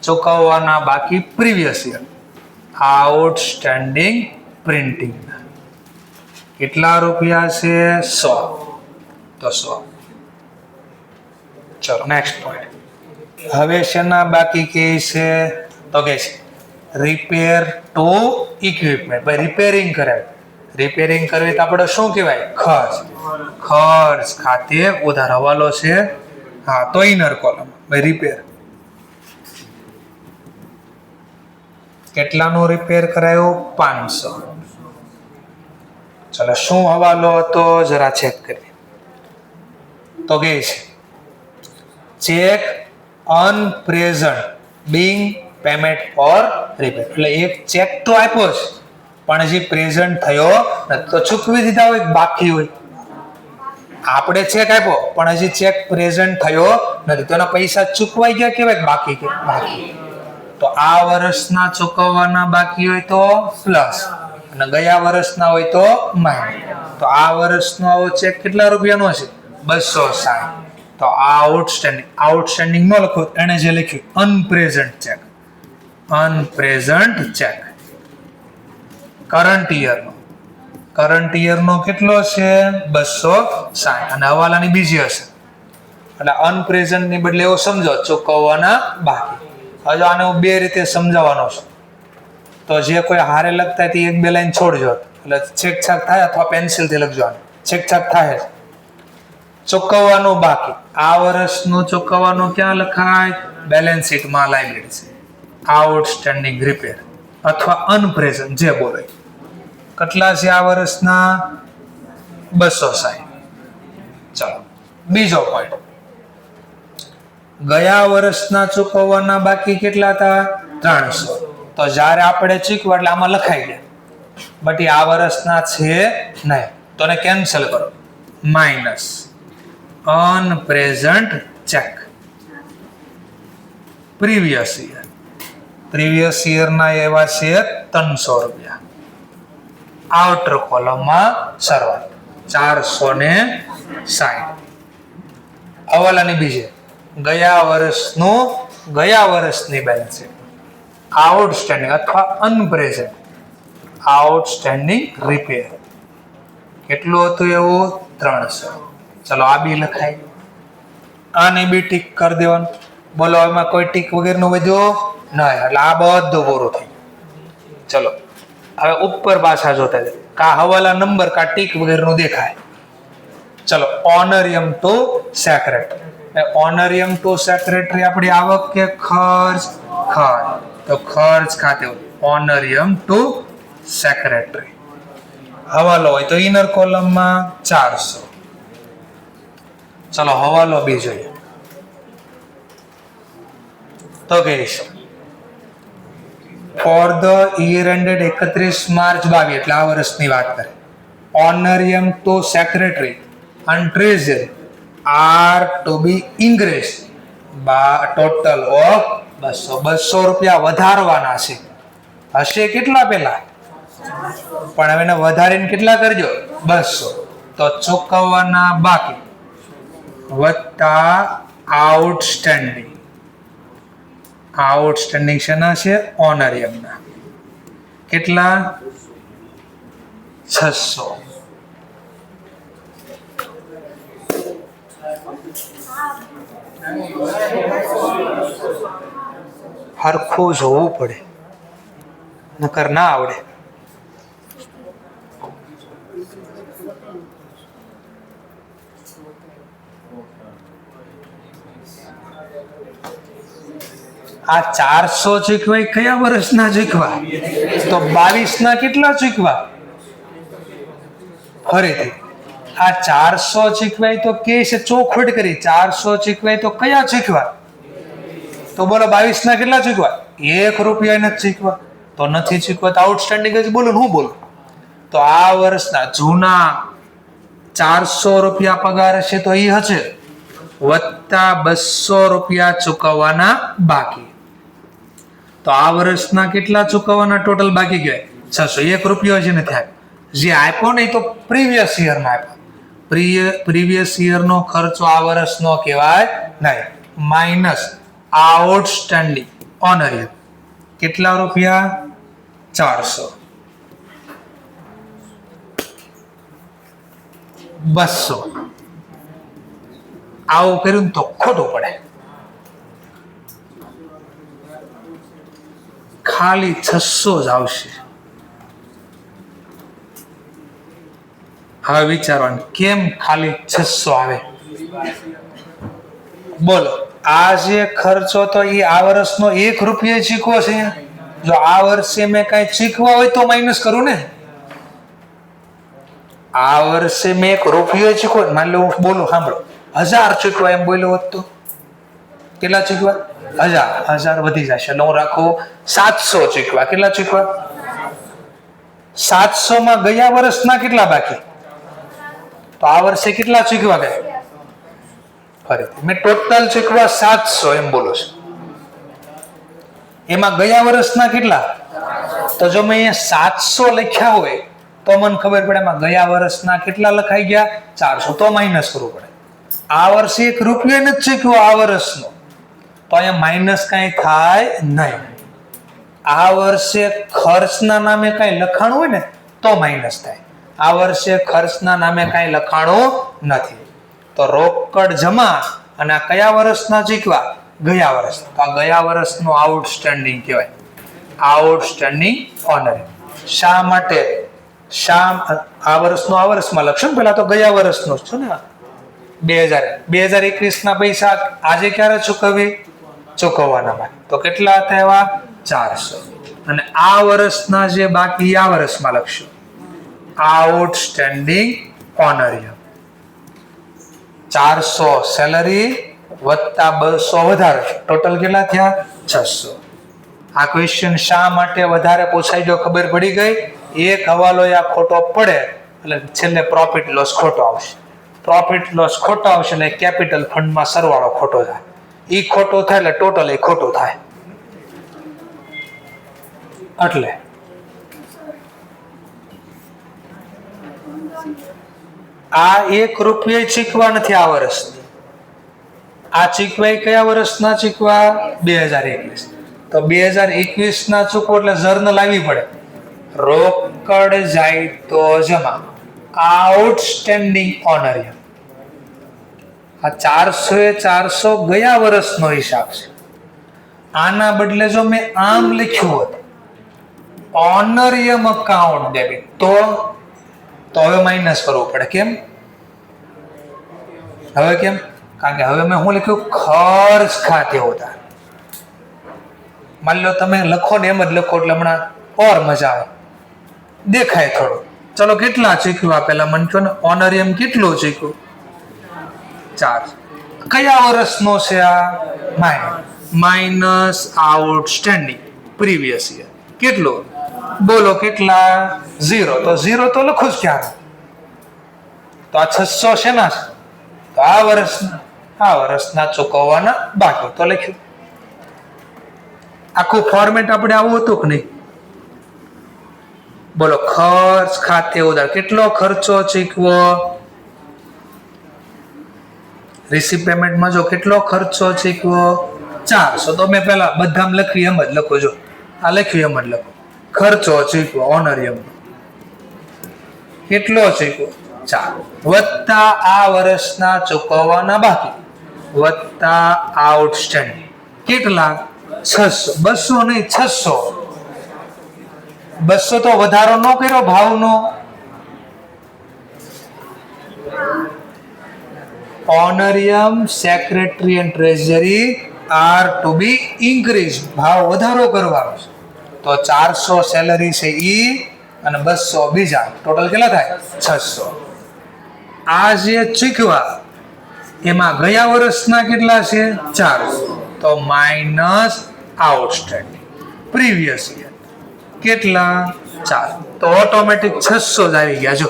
ચૂકવવાના બાકી પ્રીવિયસ યર આઉટસ્ટેન્ડિંગ પ્રિન્ટિંગ કેટલા રૂપિયા છે 100. તો 100. ચલો નેક્સ્ટ પોઈન્ટ. હવે શેના બાકી કે છે તો કે છે રિપેર ટુ ઇક્વિપમેન્ટ. ભાઈ રિપેરિંગ કરાવે, રિપેરિંગ કરવી તો આપણે શું કહેવાય ખર્ચ ખાતે ઉધાર હવાલો છે હા તો ઇનર કોલમ ભાઈ રિપેર કેટલાનો રિપેર કરાયો 500. ચલો શું હવાલો હતો જરા ચેક કરીએ તો કે છે cheque unpresent being payment for repair. એટલે એક ચેક તો આપ્યો છે પણ હજી પ્રેઝન્ટ થયો નથી તો ચૂકવી દીધા હોય બાકી હોય. આપણે ચેક આપ્યો પણ હજી ચેક પ્રેઝન્ટ થયો નથી તો એના પૈસા ચૂકવાઈ ગયા કેવાય બાકી તો આ વર્ષના ચૂકવવાના બાકી હોય તો પ્લસ અને ગયા વર્ષના હોય તો માઇનસ. તો આ વર્ષનો આવો ચેક કેટલા રૂપિયાનો હશે 260. તો આ આઉટસ્ટેન્ડિંગ ન લખો એને જે લખ્યું અનપ્રેઝન્ટ ચેક કરંટ યરનો કેટલો છે 260 અને હવાલાની બીજી હશે એટલે અનપ્રેઝન્ટ ની બદલે એવો સમજો ચૂકવવાના બાકી. હજુ આને હું બે રીતે સમજાવવાનો છું તો જે કોઈ હારે લખતા હોય તે એક બે લાઈન છોડજો એટલે છેકછાક થાય અથવા પેન્સિલથી લખજો. આને છેકછાક થાય. ચૂકવવાનું બાકી આ વર્ષનું ચૂકવવાનું ક્યાં લખાય બેલેન્સ શીટમાં લાયબિલિટી આઉટસ્ટેન્ડિંગ રિપેર અથવા અનપ્રેઝન્ટ જે બોલે. કેટલા છે આ વર્ષના 260. ચલો બીજો પોઈન્ટ. ગયા વર્ષના ચૂકવવાના બાકી કેટલા હતા 300. તો જ્યારે આપણે ચૂકવા એટલે આમાં લખાઈ ગયા બટ આ વર્ષના છે નહીં તો એને કેન્સલ કરો માઇનસ અનપ્રેઝન્ટ ચેક પ્રીવિયસ યરના એવા છે 300 રૂપિયા. આઉટર કોલમમાં સરવાળો 460. હવાલાની બીજે ગયા વર્ષની બેલેન્સ આઉટસ્ટેન્ડિંગ અથવા અનપ્રેઝન્ટ આઉટસ્ટેન્ડિંગ રિપેર કેટલું હતું એવું 300. ચલો આ બી લખાય આને બી ટીક કરી દેવાનું. બોલો એમાં કોઈ ટીક વગેરેનું વધ્યો નહીં એટલે આ બધું પૂરું થઈ. ચલો હવે ઉપર પાછા જોતા જાય કા હવાલા નંબર કા ટીક વગેરેનું દેખાય. ચલો ઓનરિયમ ટુ સેક્રેટરી આપણી આવક કે ખર્ચ તો ખર્ચ ખાતે ઓનરિયમ ટુ સેક્રેટરી. હવાલો હોય તો ઇનર કોલમમાં 400. ચલો હવાલો બી જોઈએ તો કહીશ for the year ended 31 March 22 એટલે આ વર્ષની વાત કરે honorarium to secretary and treasury are to be increased by total of 200 રૂપિયા વધારવાના છે. હશે કેટલા પેલા પણ હવે એને વધારીને કેટલા કરજો 200. તો ચૂકવવાના બાકી વત્તા આઉટસ્ટેન્ડિંગ શેના છે ઓનરિયમના કેટલા? 600. હરખું જોવું પડે, નકર ના આવડે. આ 400 ચૂકવાય કયા વર્ષના ચૂકવા? તો 22 ના કેટલા ચૂકવા? ફરીથી આ 400 ચૂકવાય તો કે છે ચોખવટ કરી, 400 ચૂકવાય તો કયા ચૂકવા? તો બોલો 22 ના કેટલા ચૂકવા? 1 રૂપિયા નથી ચૂકવા. તો નથી ચૂકવા તો આઉટસ્ટેન્ડિંગ જ બોલું, હું બોલું? તો આ વર્ષના જૂના 400 રૂપિયા પગાર હશે તો એ હશે વત્તા 200 રૂપિયા ચૂકવવાના બાકી. તો આ વર્ષના કેટલા ચૂકવવાના ટોટલ બાકી કહેવાય? 600. 1 રૂપિયો જ નથી આપ્યો. જે આપ્યો ને એ તો પ્રીવિયસ યરમાં આપ્યો. પ્રીવિયસ યરનો ખર્ચો આ વર્ષનો કહેવાય નહીં. માઇનસ આઉટસ્ટેન્ડિંગ ઓનરિયર કેટલા રૂપિયા? 400. 200. આવું કર્યું તો ખોટું પડે. ખાલી 600 જ આવશે. હવે વિચારવાનું કેમ ખાલી 600 આવે? બોલો, આ જે ખર્ચો તો એ આ વર્ષનો 1 રૂપિયો ચીકવો છે. જો આ વર્ષે મેં કઈ ચીકવા હોય તો માઇનસ કરું ને. આ વર્ષે મેં 1 રૂપિયો ચીકવો, માની લો હું બોલું, સાંભળો, 1000 ચીકવા એમ બોલ્યો હોત તો કેટલા ચીકવા? 1000 વધી જશે. એટલે હું રાખું 700 ચીકવા. કેટલા ચીકવા? 700 માં ગયા વર્ષના કેટલા બાકી? તો આ વર્ષે કેટલા ચૂકવા ગયા? ફરીથી મેં ટોટલ ચૂકવા 700 એમ બોલું છું. એમાં ગયા વર્ષના કેટલા? તો જો મેં અહીંયા 700 લખ્યા હોય તો મને ખબર પડે એમાં ગયા વર્ષના કેટલા લખાઈ ગયા? 400. તો માઇનસ કરવું પડે. આ વર્ષે 1 રૂપિયો નથી ચૂક્યો આ વર્ષનો, તો અહીંયા માઇનસ કઈ થાય નહીં. આ વર્ષે ખર્ચના નામે કઈ લખાણ હોય ને તો માઇનસ થાય. આ વર્ષે ખર્ચના નામે કાંઈ લખાણું નથી. તો રોકડ જમા અને આ કયા વર્ષના ચૂકવા? ગયા વર્ષ. તો આ ગયા વર્ષનું આઉટસ્ટેન્ડિંગ કહેવાય. આઉટસ્ટેન્ડિંગ ઓનર. શા માટે? આ વર્ષનું આ વર્ષમાં લખશું. પેલા તો ગયા વર્ષનું છે ને. 2021 ના પૈસા આજે ક્યારે ચૂકવવાના? તો કેટલા થયા? 400. અને આ વર્ષના જે બાકી આ વર્ષમાં લખશું. આઉટસ્ટેન્ડિંગ ઓનરિયર 400 સેલરી વત્તા 200 વધારે, ટોટલ કેટલા થયા? 600. આ ક્વેશ્ચન શા માટે વધારે પૂછાઈ ગયો ખબર પડી ગઈ? એક હવાલો આ ખોટો પડે એટલે છેલ્લે પ્રોફિટ લોસ ખોટો આવશે. પ્રોફિટ લોસ ખોટો આવશે એટલે કેપિટલ ફંડમાં સરવાળો ખોટો થાય. ઈ ખોટો થાય એટલે ટોટલ એ ખોટું થાય. એટલે આ 1 રૂપિયો ચીકવા નથી આ વર્ષ. આ ચીકવાય કયા વર્ષના ચીકવા? 2021. તો 2021 ના ચૂકવો એટલે જર્નલ લાવવી પડે. રોકડ જાય તો જમા. આઉટસ્ટેન્ડિંગ ઓનરિયર. આ 400 એ 400 ગયા વર્ષનો હિસાબ છે. આના બદલે જો મેં આમ લખ્યું હોત ઓનરિયમ અકાઉન્ટ ડેબિટ તો હવે માઇનસ કરવું પડે. કેમ? હવે કેમ? કારણ કે હવે મેં શું લખ્યું? ખર્ચ ખાતે હોતા. માની લો તમે લખો ને એમ જ લખો એટલે હમણાં ઓર મજા આવે, દેખાય થોડું. ચલો કેટલા ચૂક્યું પેલા મને કહો ને. ઓનરિયમ કેટલું ચૂક્યું? 4. કયા વર્ષનો છે આ? Minus outstanding previous year. કેટલું? બોલો કેટલા? 0. તો 0 તો લખું જ ક્યાં? તો આ 600 છે ના? તો આ વર્ષના ચૂકવવાના બાકી તો લખ્યું. આખું ફોર્મેટ આપણે આવું હતું કે નહીં? બોલો ખર્ચ ખાતે ઉધાર. કેટલો ખર્ચો ચૂકવો? રિસીપ પેમેન્ટમાં જો કેટલો ખર્ચો ચૂકવો? 400. તો મેં પેલા બધામાં લખ્યું એમ જ લખો. જો આ લખ્યું એમ જ લખો. ખર્ચો ચૂક્યો ઓનરિયમ કેટલો ચૂક્યો 4 વત્તા આ વર્ષના ચૂકવવાના બાકી વત્તા આઉટસ્ટેન્ડિંગ કેટલા 600 200 નહીં 600 200 તો વધારો ન કર્યો ભાવનો honorarium secretary and treasury are to be increase ભાવ વધારો કરવાનો છે તો 400 સેલરી છે ઈ અને 200 બીજા ટોટલ કેટલા થાય 600 આ જે ચૂકવા એમાં ગયા વર્ષના કેટલા છે 400 તો માઇનસ આઉટસ્ટેન્ડિંગ પ્રીવિયસ યર કેટલા 4 તો ઓટોમેટિક 600 જ આવી ગયા જો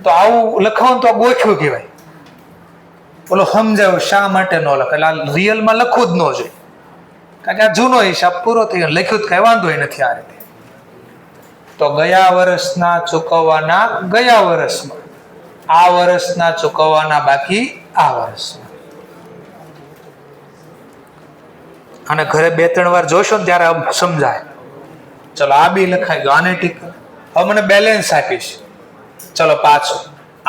તો આવું લખાવું તો ગોખ્યું કહેવાય બોલો સમજાયું શા માટે ન લખે એટલે રિયલમાં લખવું જ ન જોઈએ કારણ કે આ જૂનો હિસાબ પૂરો થઈ ગયો લખ્યું કઈ વાંધો નથી આ રીતે તો ગયા વર્ષના ચૂકવવાના ગયા વર્ષમાં આ વર્ષના ચૂકવવાના બાકી આ વર્ષમાં અને ઘરે 2-3 વાર જોશો ને ત્યારે સમજાય ચલો આ બી લખાઈ ગયો આને ટીક હવે મને બેલેન્સ આપીશ ચલો પાછો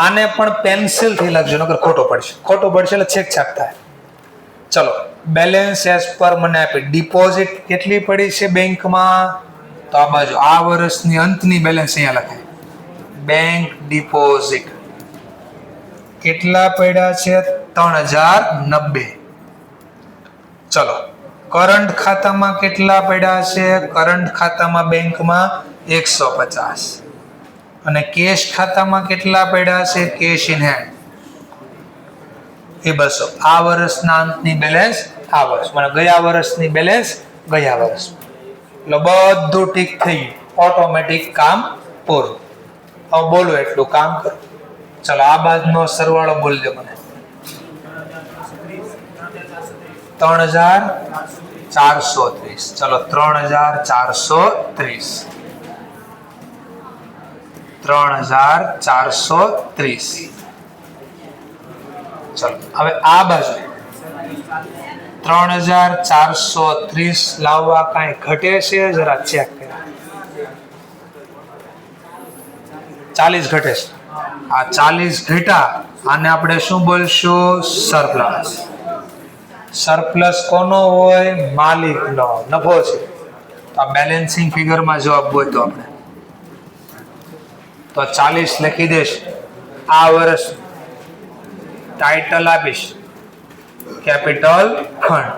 આને પણ પેન્સિલ થી લખજો નકર ખોટો પડશે એટલે છેકછાક થાય ચલો બેલેન્સ એઝ પર મને આપી ડિપોઝિટ કેટલી પડી છે બેંકમાં તો આ બાજુ આ વર્ષની અંતની બેલેન્સ અહીંયા લખાય બેંક ડિપોઝિટ કેટલા પડ્યા છે 3090 ચલો કરંટ ખાતામાં કેટલા પડ્યા છે કરંટ ખાતામાં બેંકમાં 150 અને કેશ ખાતામાં કેટલા પડ્યા છે કેશ ઇન હેન્ડ એ 200 આ વર્ષના અંતની બેલેન્સ આ વર્ષ મને ગયા વર્ષની બેલેન્સ ગયા વર્ષ એટલે બધું ઠીક થઈ ગયું ઓટોમેટિક કામ પૂરું હવે બોલો એટલું કામ કરો ચલો આ બાજુનો સરવાળો બોલજો મને 3430 ચલો 3430 3430 ચલો હવે આ બાજુ 3430 લાવવા કાંઈ ઘટે છે જરા ચેક કરો 40 ઘટે છે આ 40 ઘટા આને આપણે શું બોલશું સરપ્લસ કોનો હોય માલિકનો નફો છે આ બેલેન્સિંગ ફિગરમાં જવાબ હોય તો આપણે તો 40 લખી દેશ આ વર્ષ ટાઇટલ આપીશ capital fund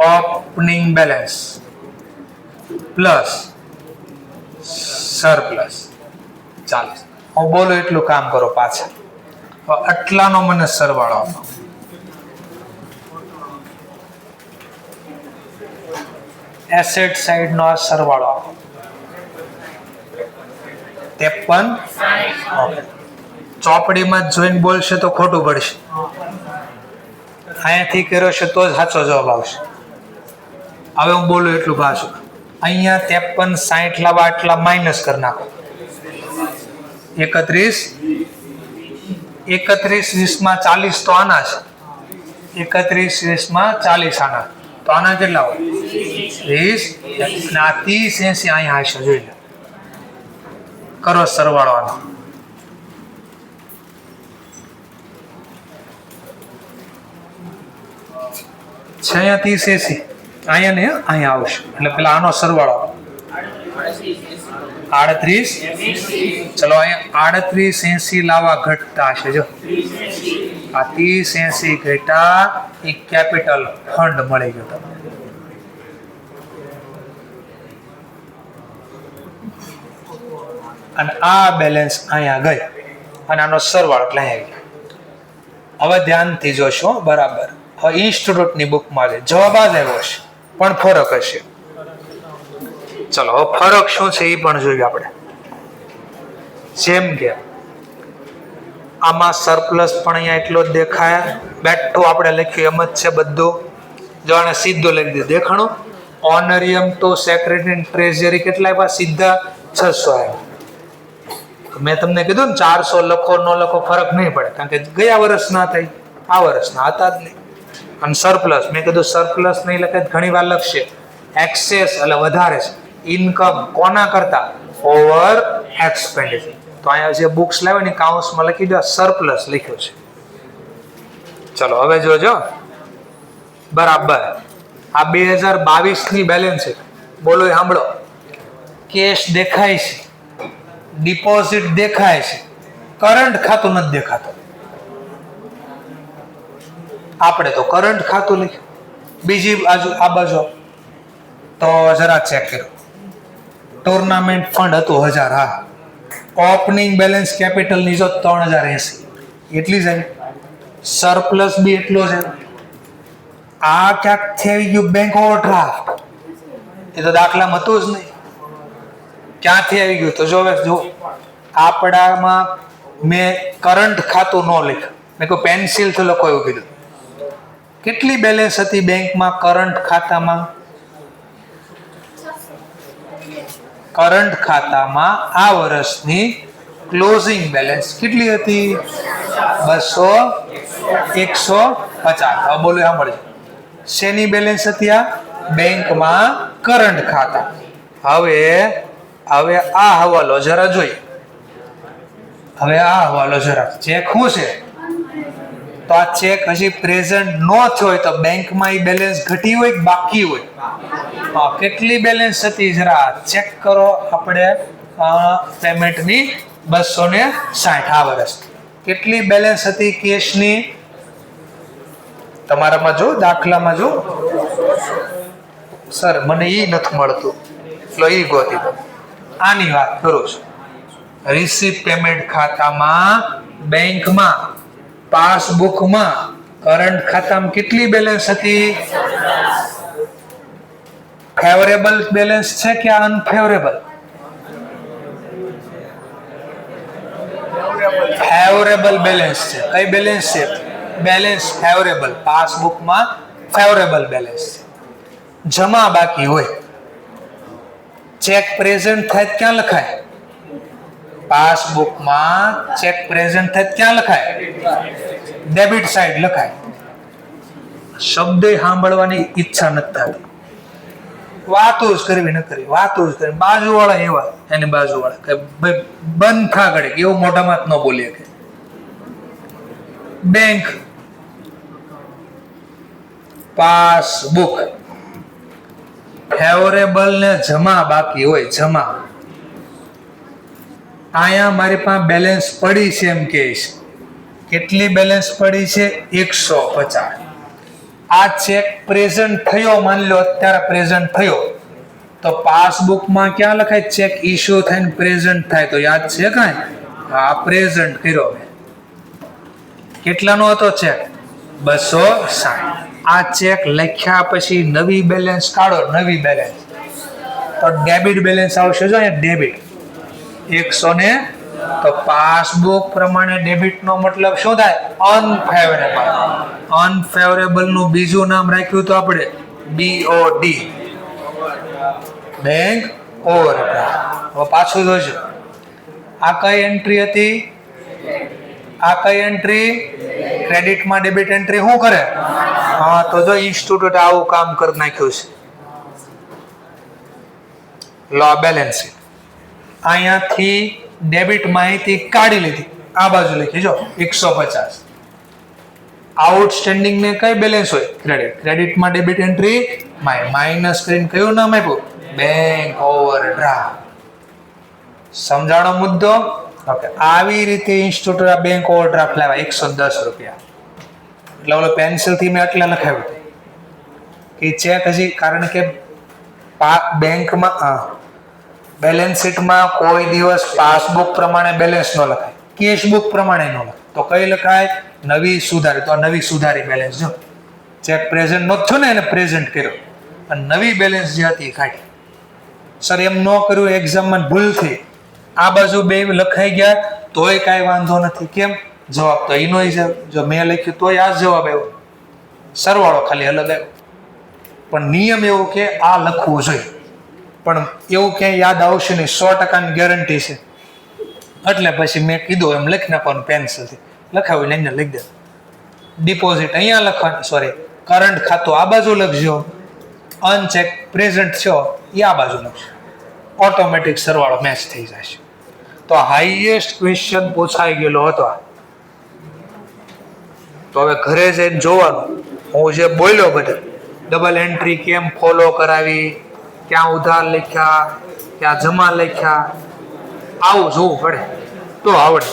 opening balance plus surplus 40 હું બોલું એટલું કામ કરો પાછા આટલાનો મને સરવાળો આપો એસેટ સાઈડ નો આ સરવાળો આપો 53 ચોપડીમાં જોઈને બોલશે તો ખોટું પડશે અહીંયાથી કર્યો છે તો જ સાચો જવાબ આવશે હવે હું બોલું એટલું પાછું અહીંયા 53 60 લાવવા આટલા માઇનસ કરી નાખો 31 20 40 તો આના છે 31 20 40 આના તો આના કેટલા હોય 30 અને આ 30 80 અહીંયા હશે જોઈ લો કરો સરવાળો આનો 30 80 અહીંયા ને અહીંયા આવશે એટલે પેલા આનો સરવાળો 38 ચલો અહીંયા 38 80 લાવવા ઘટતા હશે જો આ 30 80 ઘટા એ કેપિટલ ફંડ મળી ગયો તમને અને આ બેલેન્સ અહીંયા ગઈ અને આનો સરવાળો એટલે અહીંયા ગયો હવે ધ્યાનથી જોશો બરાબર હવે ઇન્સ્ટિટ્યૂટની બુકમાં છે જવાબ આ જ આવ્યો છે પણ ફરક હશે ચલો હવે ફરક શું છે એ પણ જોઈએ આપણે જેમ કે આમાં સરપ્લસ પણ અહીંયા એટલો જ દેખાય બેઠું આપણે લખ્યું એમ જ છે બધું જો આને સીધો લખી દીધું દેખાણું ઓનરિયમ ટુ સેક્રેટરી ટ્રેઝરી કેટલા આપ્યા સીધા 600 આવ્યા મેં તમને કીધું ને 400 લખો ન લખો ફરક નહીં પડે કારણ કે ગયા વર્ષના થઈ આ વર્ષના હતા જ નહીં અને સરપ્લસ મેં કીધું સરપ્લસ નહીં લખે ઘણી વાર લખશે એક્સેસ એટલે વધારે છે, ઇન્કમ કોના કરતા? Over expenditure. તો અહીંયા જે બુક્સ લાવે ને કાઉન્સમાં લખી દો સરપ્લસ લખ્યો છે. ચલો હવે જોજો બરાબર. આ 2022 ની બેલેન્સ છે. બોલો એ સાંભળો. કેશ દેખાય છે, ડિપોઝિટ દેખાય છે, કરંટ ખાતું નથી દેખાતું. આપણે તો કરંટ ખાતું લખ્યું. બીજી બાજુ આ બાજુ તો જરા ચેક કરો. ટુર્નામેન્ટ ફંડ હતું 1000. હા, ઓપનિંગ બેલેન્સ કેપિટલ ની જો 3080 એટલી જ. સરપ્લસ બી એટલો છે. આ ક્યાંક થઈ ગયું બેંક ઓવરડ્રાફ્ટ. એ તો દાખલામાં હતું જ નહીં. ક્યાંથી આવી ગયું? તો જો આપણામાં મેં કરંટ ખાતું ન લખ્યું, મેં કોઈ પેન્સિલથી લખો એવું કીધું. કેટલી બેલેન્સ હતી બેંકમાં કરંટ ખાતામાં? કરંટ ખાતામાં આ વર્ષની ક્લોઝિંગ બેલેન્સ કેટલી હતી? 200, 150. હવે બોલો સાંભળજો. શેની બેલેન્સ હતી આ? બેંકમાં કરંટ ખાતા. હવે આ હવાલો જરા જોઈએ. હવે આ હવાલો જરા ચેક શું છે? તો આ ચેક હજી પ્રેઝન્ટ ન થયો હોય તો બેંકમાં એ બેલેન્સ ઘટી હોય કે બાકી હોય? કેટલી બેલેન્સ હતી જરા ચેક કરો. આપણે પેમેન્ટની 260 આ વર્ષ. કેટલી બેલેન્સ હતી કેશની? તમારામાં જો દાખલામાં જો સર મને એ નથી મળતું એટલે એ ગોતી દો. આની વાત કરું છું. રિસીપ પેમેન્ટ ખાતામાં બેંકમાં પાસબુકમાં કરંટ ખાતામાં કેટલી બેલેન્સ હતી? ફેવરેબલ બેલેન્સ છે કે અનફેવરેબલ? ફેવરેબલ બેલેન્સ છે. કઈ બેલેન્સ છે? Balance favourable. પાસબુકમાં ફેવરેબલ બેલેન્સ છે. જમા બાકી હોય. ચેક પ્રેઝન્ટ થાય ક્યાં લખાય? પાસબુકમાં ચેક પ્રેઝન્ટ થાય ક્યાં લખાય? ડેબિટ સાઈડ લખાય. શબ્દ સાંભળવાની ઈચ્છા નથી થતી. વાતો જ કરવી ન કરવી, વાતો જ કરવી. બાજુવાળા એવા એની બાજુવાળા કે ભાઈ બંધ થા ગળે એવું મોઢામાં ન બોલીએ કે બેંક પાસબુક ફેવરેબલ ને જમા બાકી હોય. જમા અહીંયા મારી પાસે બેલેન્સ પડી છે એમ કે છે. કેટલી બેલેન્સ પડી છે? 150. આ ચેક પ્રેઝન્ટ થયો, માની લો અત્યારે પ્રેઝન્ટ થયો તો પાસબુકમાં ક્યાં લખાય? ચેક ઇશ્યુ થઈને પ્રેઝન્ટ થાય તો યાદ છે કાંઈ? હા, પ્રેઝન્ટ કર્યો. કેટલાનો હતો ચેક? 260. આ ચેક લખ્યા પછી નવી બેલેન્સ કાઢો. નવી બેલેન્સ તો ડેબિટ બેલેન્સ આવશે. જો અહીંયા ડેબિટ 100 તો પાસબુક પ્રમાણે ડેબિટ નો મતલબ શું થાય? અનફેવરેબલ. અનફેવરેબલ નું બીજું નામ રાખ્યું તો આપણે BOD, બેંક ઓવરડ્રાફ્ટ. હવે પાછું જોજો. આ કઈ એન્ટ્રી હતી? આ કઈ એન્ટ્રી? ક્રેડિટમાં ડેબિટ એન્ટ્રી શું કરે? હા, તો જો ઇન્સ્ટિટ્યૂટ આવું કામ કરી નાખ્યું છે. લો બેલેન્સ અહીંયાથી ડેબિટ માહિતી કાઢી લીધી. આ બાજુ લખી જો 150. આઉટસ્ટેન્ડિંગ ને કઈ બેલેન્સ હોય? ક્રેડિટ. ક્રેડિટમાં ડેબિટ એન્ટ્રી માઇનસ કરીને કયું નામ આપ્યું? Bank overdraft. સમજાણો મુદ્દો? ઓકે. આવી રીતે ઇન્સ્ટિટ્યૂટ બેંક ઓવરડ્રાફ્ટ લાવ્યા 110 રૂપિયા. એટલે ઓલો પેન્સિલ થી મેં એટલે લખાવ્યું કે ચેક હજી, કારણ કે બેંકમાં બેલેન્સ શીટમાં કોઈ દિવસ પાસબુક પ્રમાણે બેલેન્સ ન લખાય, કેશ બુક પ્રમાણે ન લખાય. તો કઈ લખાય? નવી સુધારી. તો નવી સુધારી બેલેન્સ. જો ચેક પ્રેઝન્ટ નો થયો ને એને પ્રેઝન્ટ કર્યો અને નવી બેલેન્સ જે હતી કાઢી. સર એમ ન કર્યું એક્ઝામમાં ભૂલથી આ બાજુ બે લખાઈ ગયા તોય કાંઈ વાંધો નથી. કેમ? જવાબ તો એનો જો મેં લખ્યું તોય આ જવાબ આવ્યો. સરવાળો ખાલી અલગ આવ્યો. પણ નિયમ એવો કે આ લખવું જોઈએ. પણ એવું ક્યાંય યાદ આવશે નહીં. 100% ગેરંટી છે. એટલે પછી મેં કીધું એમ લખી નાખવાનું પેન્સિલથી. લખાવીને અહીંયા લખી દે. ડિપોઝિટ અહીંયા લખવાનું, સોરી કરંટ ખાતું આ બાજુ લખજો અનચેક પ્રેઝન્ટ છો એ આ બાજુ લખશો, ઓટોમેટિક સરવાળો મેચ થઈ જશે. તો હાઈએસ્ટ ક્વેશ્ચન પૂછાઈ ગયેલો હતો. તો હવે ઘરે જઈને જોવાનું હું જે બોલ્યો બધે ડબલ એન્ટ્રી કેમ ફોલો કરાવી, ક્યાં ઉધાર લખ્યા, ક્યાં જમા લખ્યા, આવું જોવું પડે તો આવડે,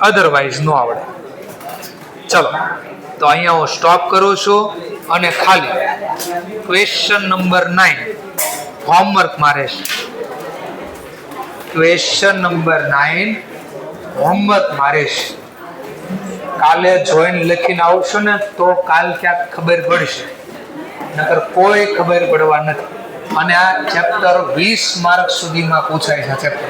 અધરવાઇઝ ન આવડે. ચલો તો અહીંયા હું સ્ટોપ કરું છું અને ખાલી ક્વેશ્ચન નંબર 9 હોમવર્ક મારે છે. ક્વેશ્ચન નંબર 9 હોમવર્ક મારે છે. કાલે જોઈન લખીને આવશો ને તો કાલ ક્યાંક ખબર પડશે, નકર કોઈ ખબર પડવા નથી. અને આ ચેપ્ટર 20 માર્ક સુધીમાં પૂછાય છે ચેપ્ટર.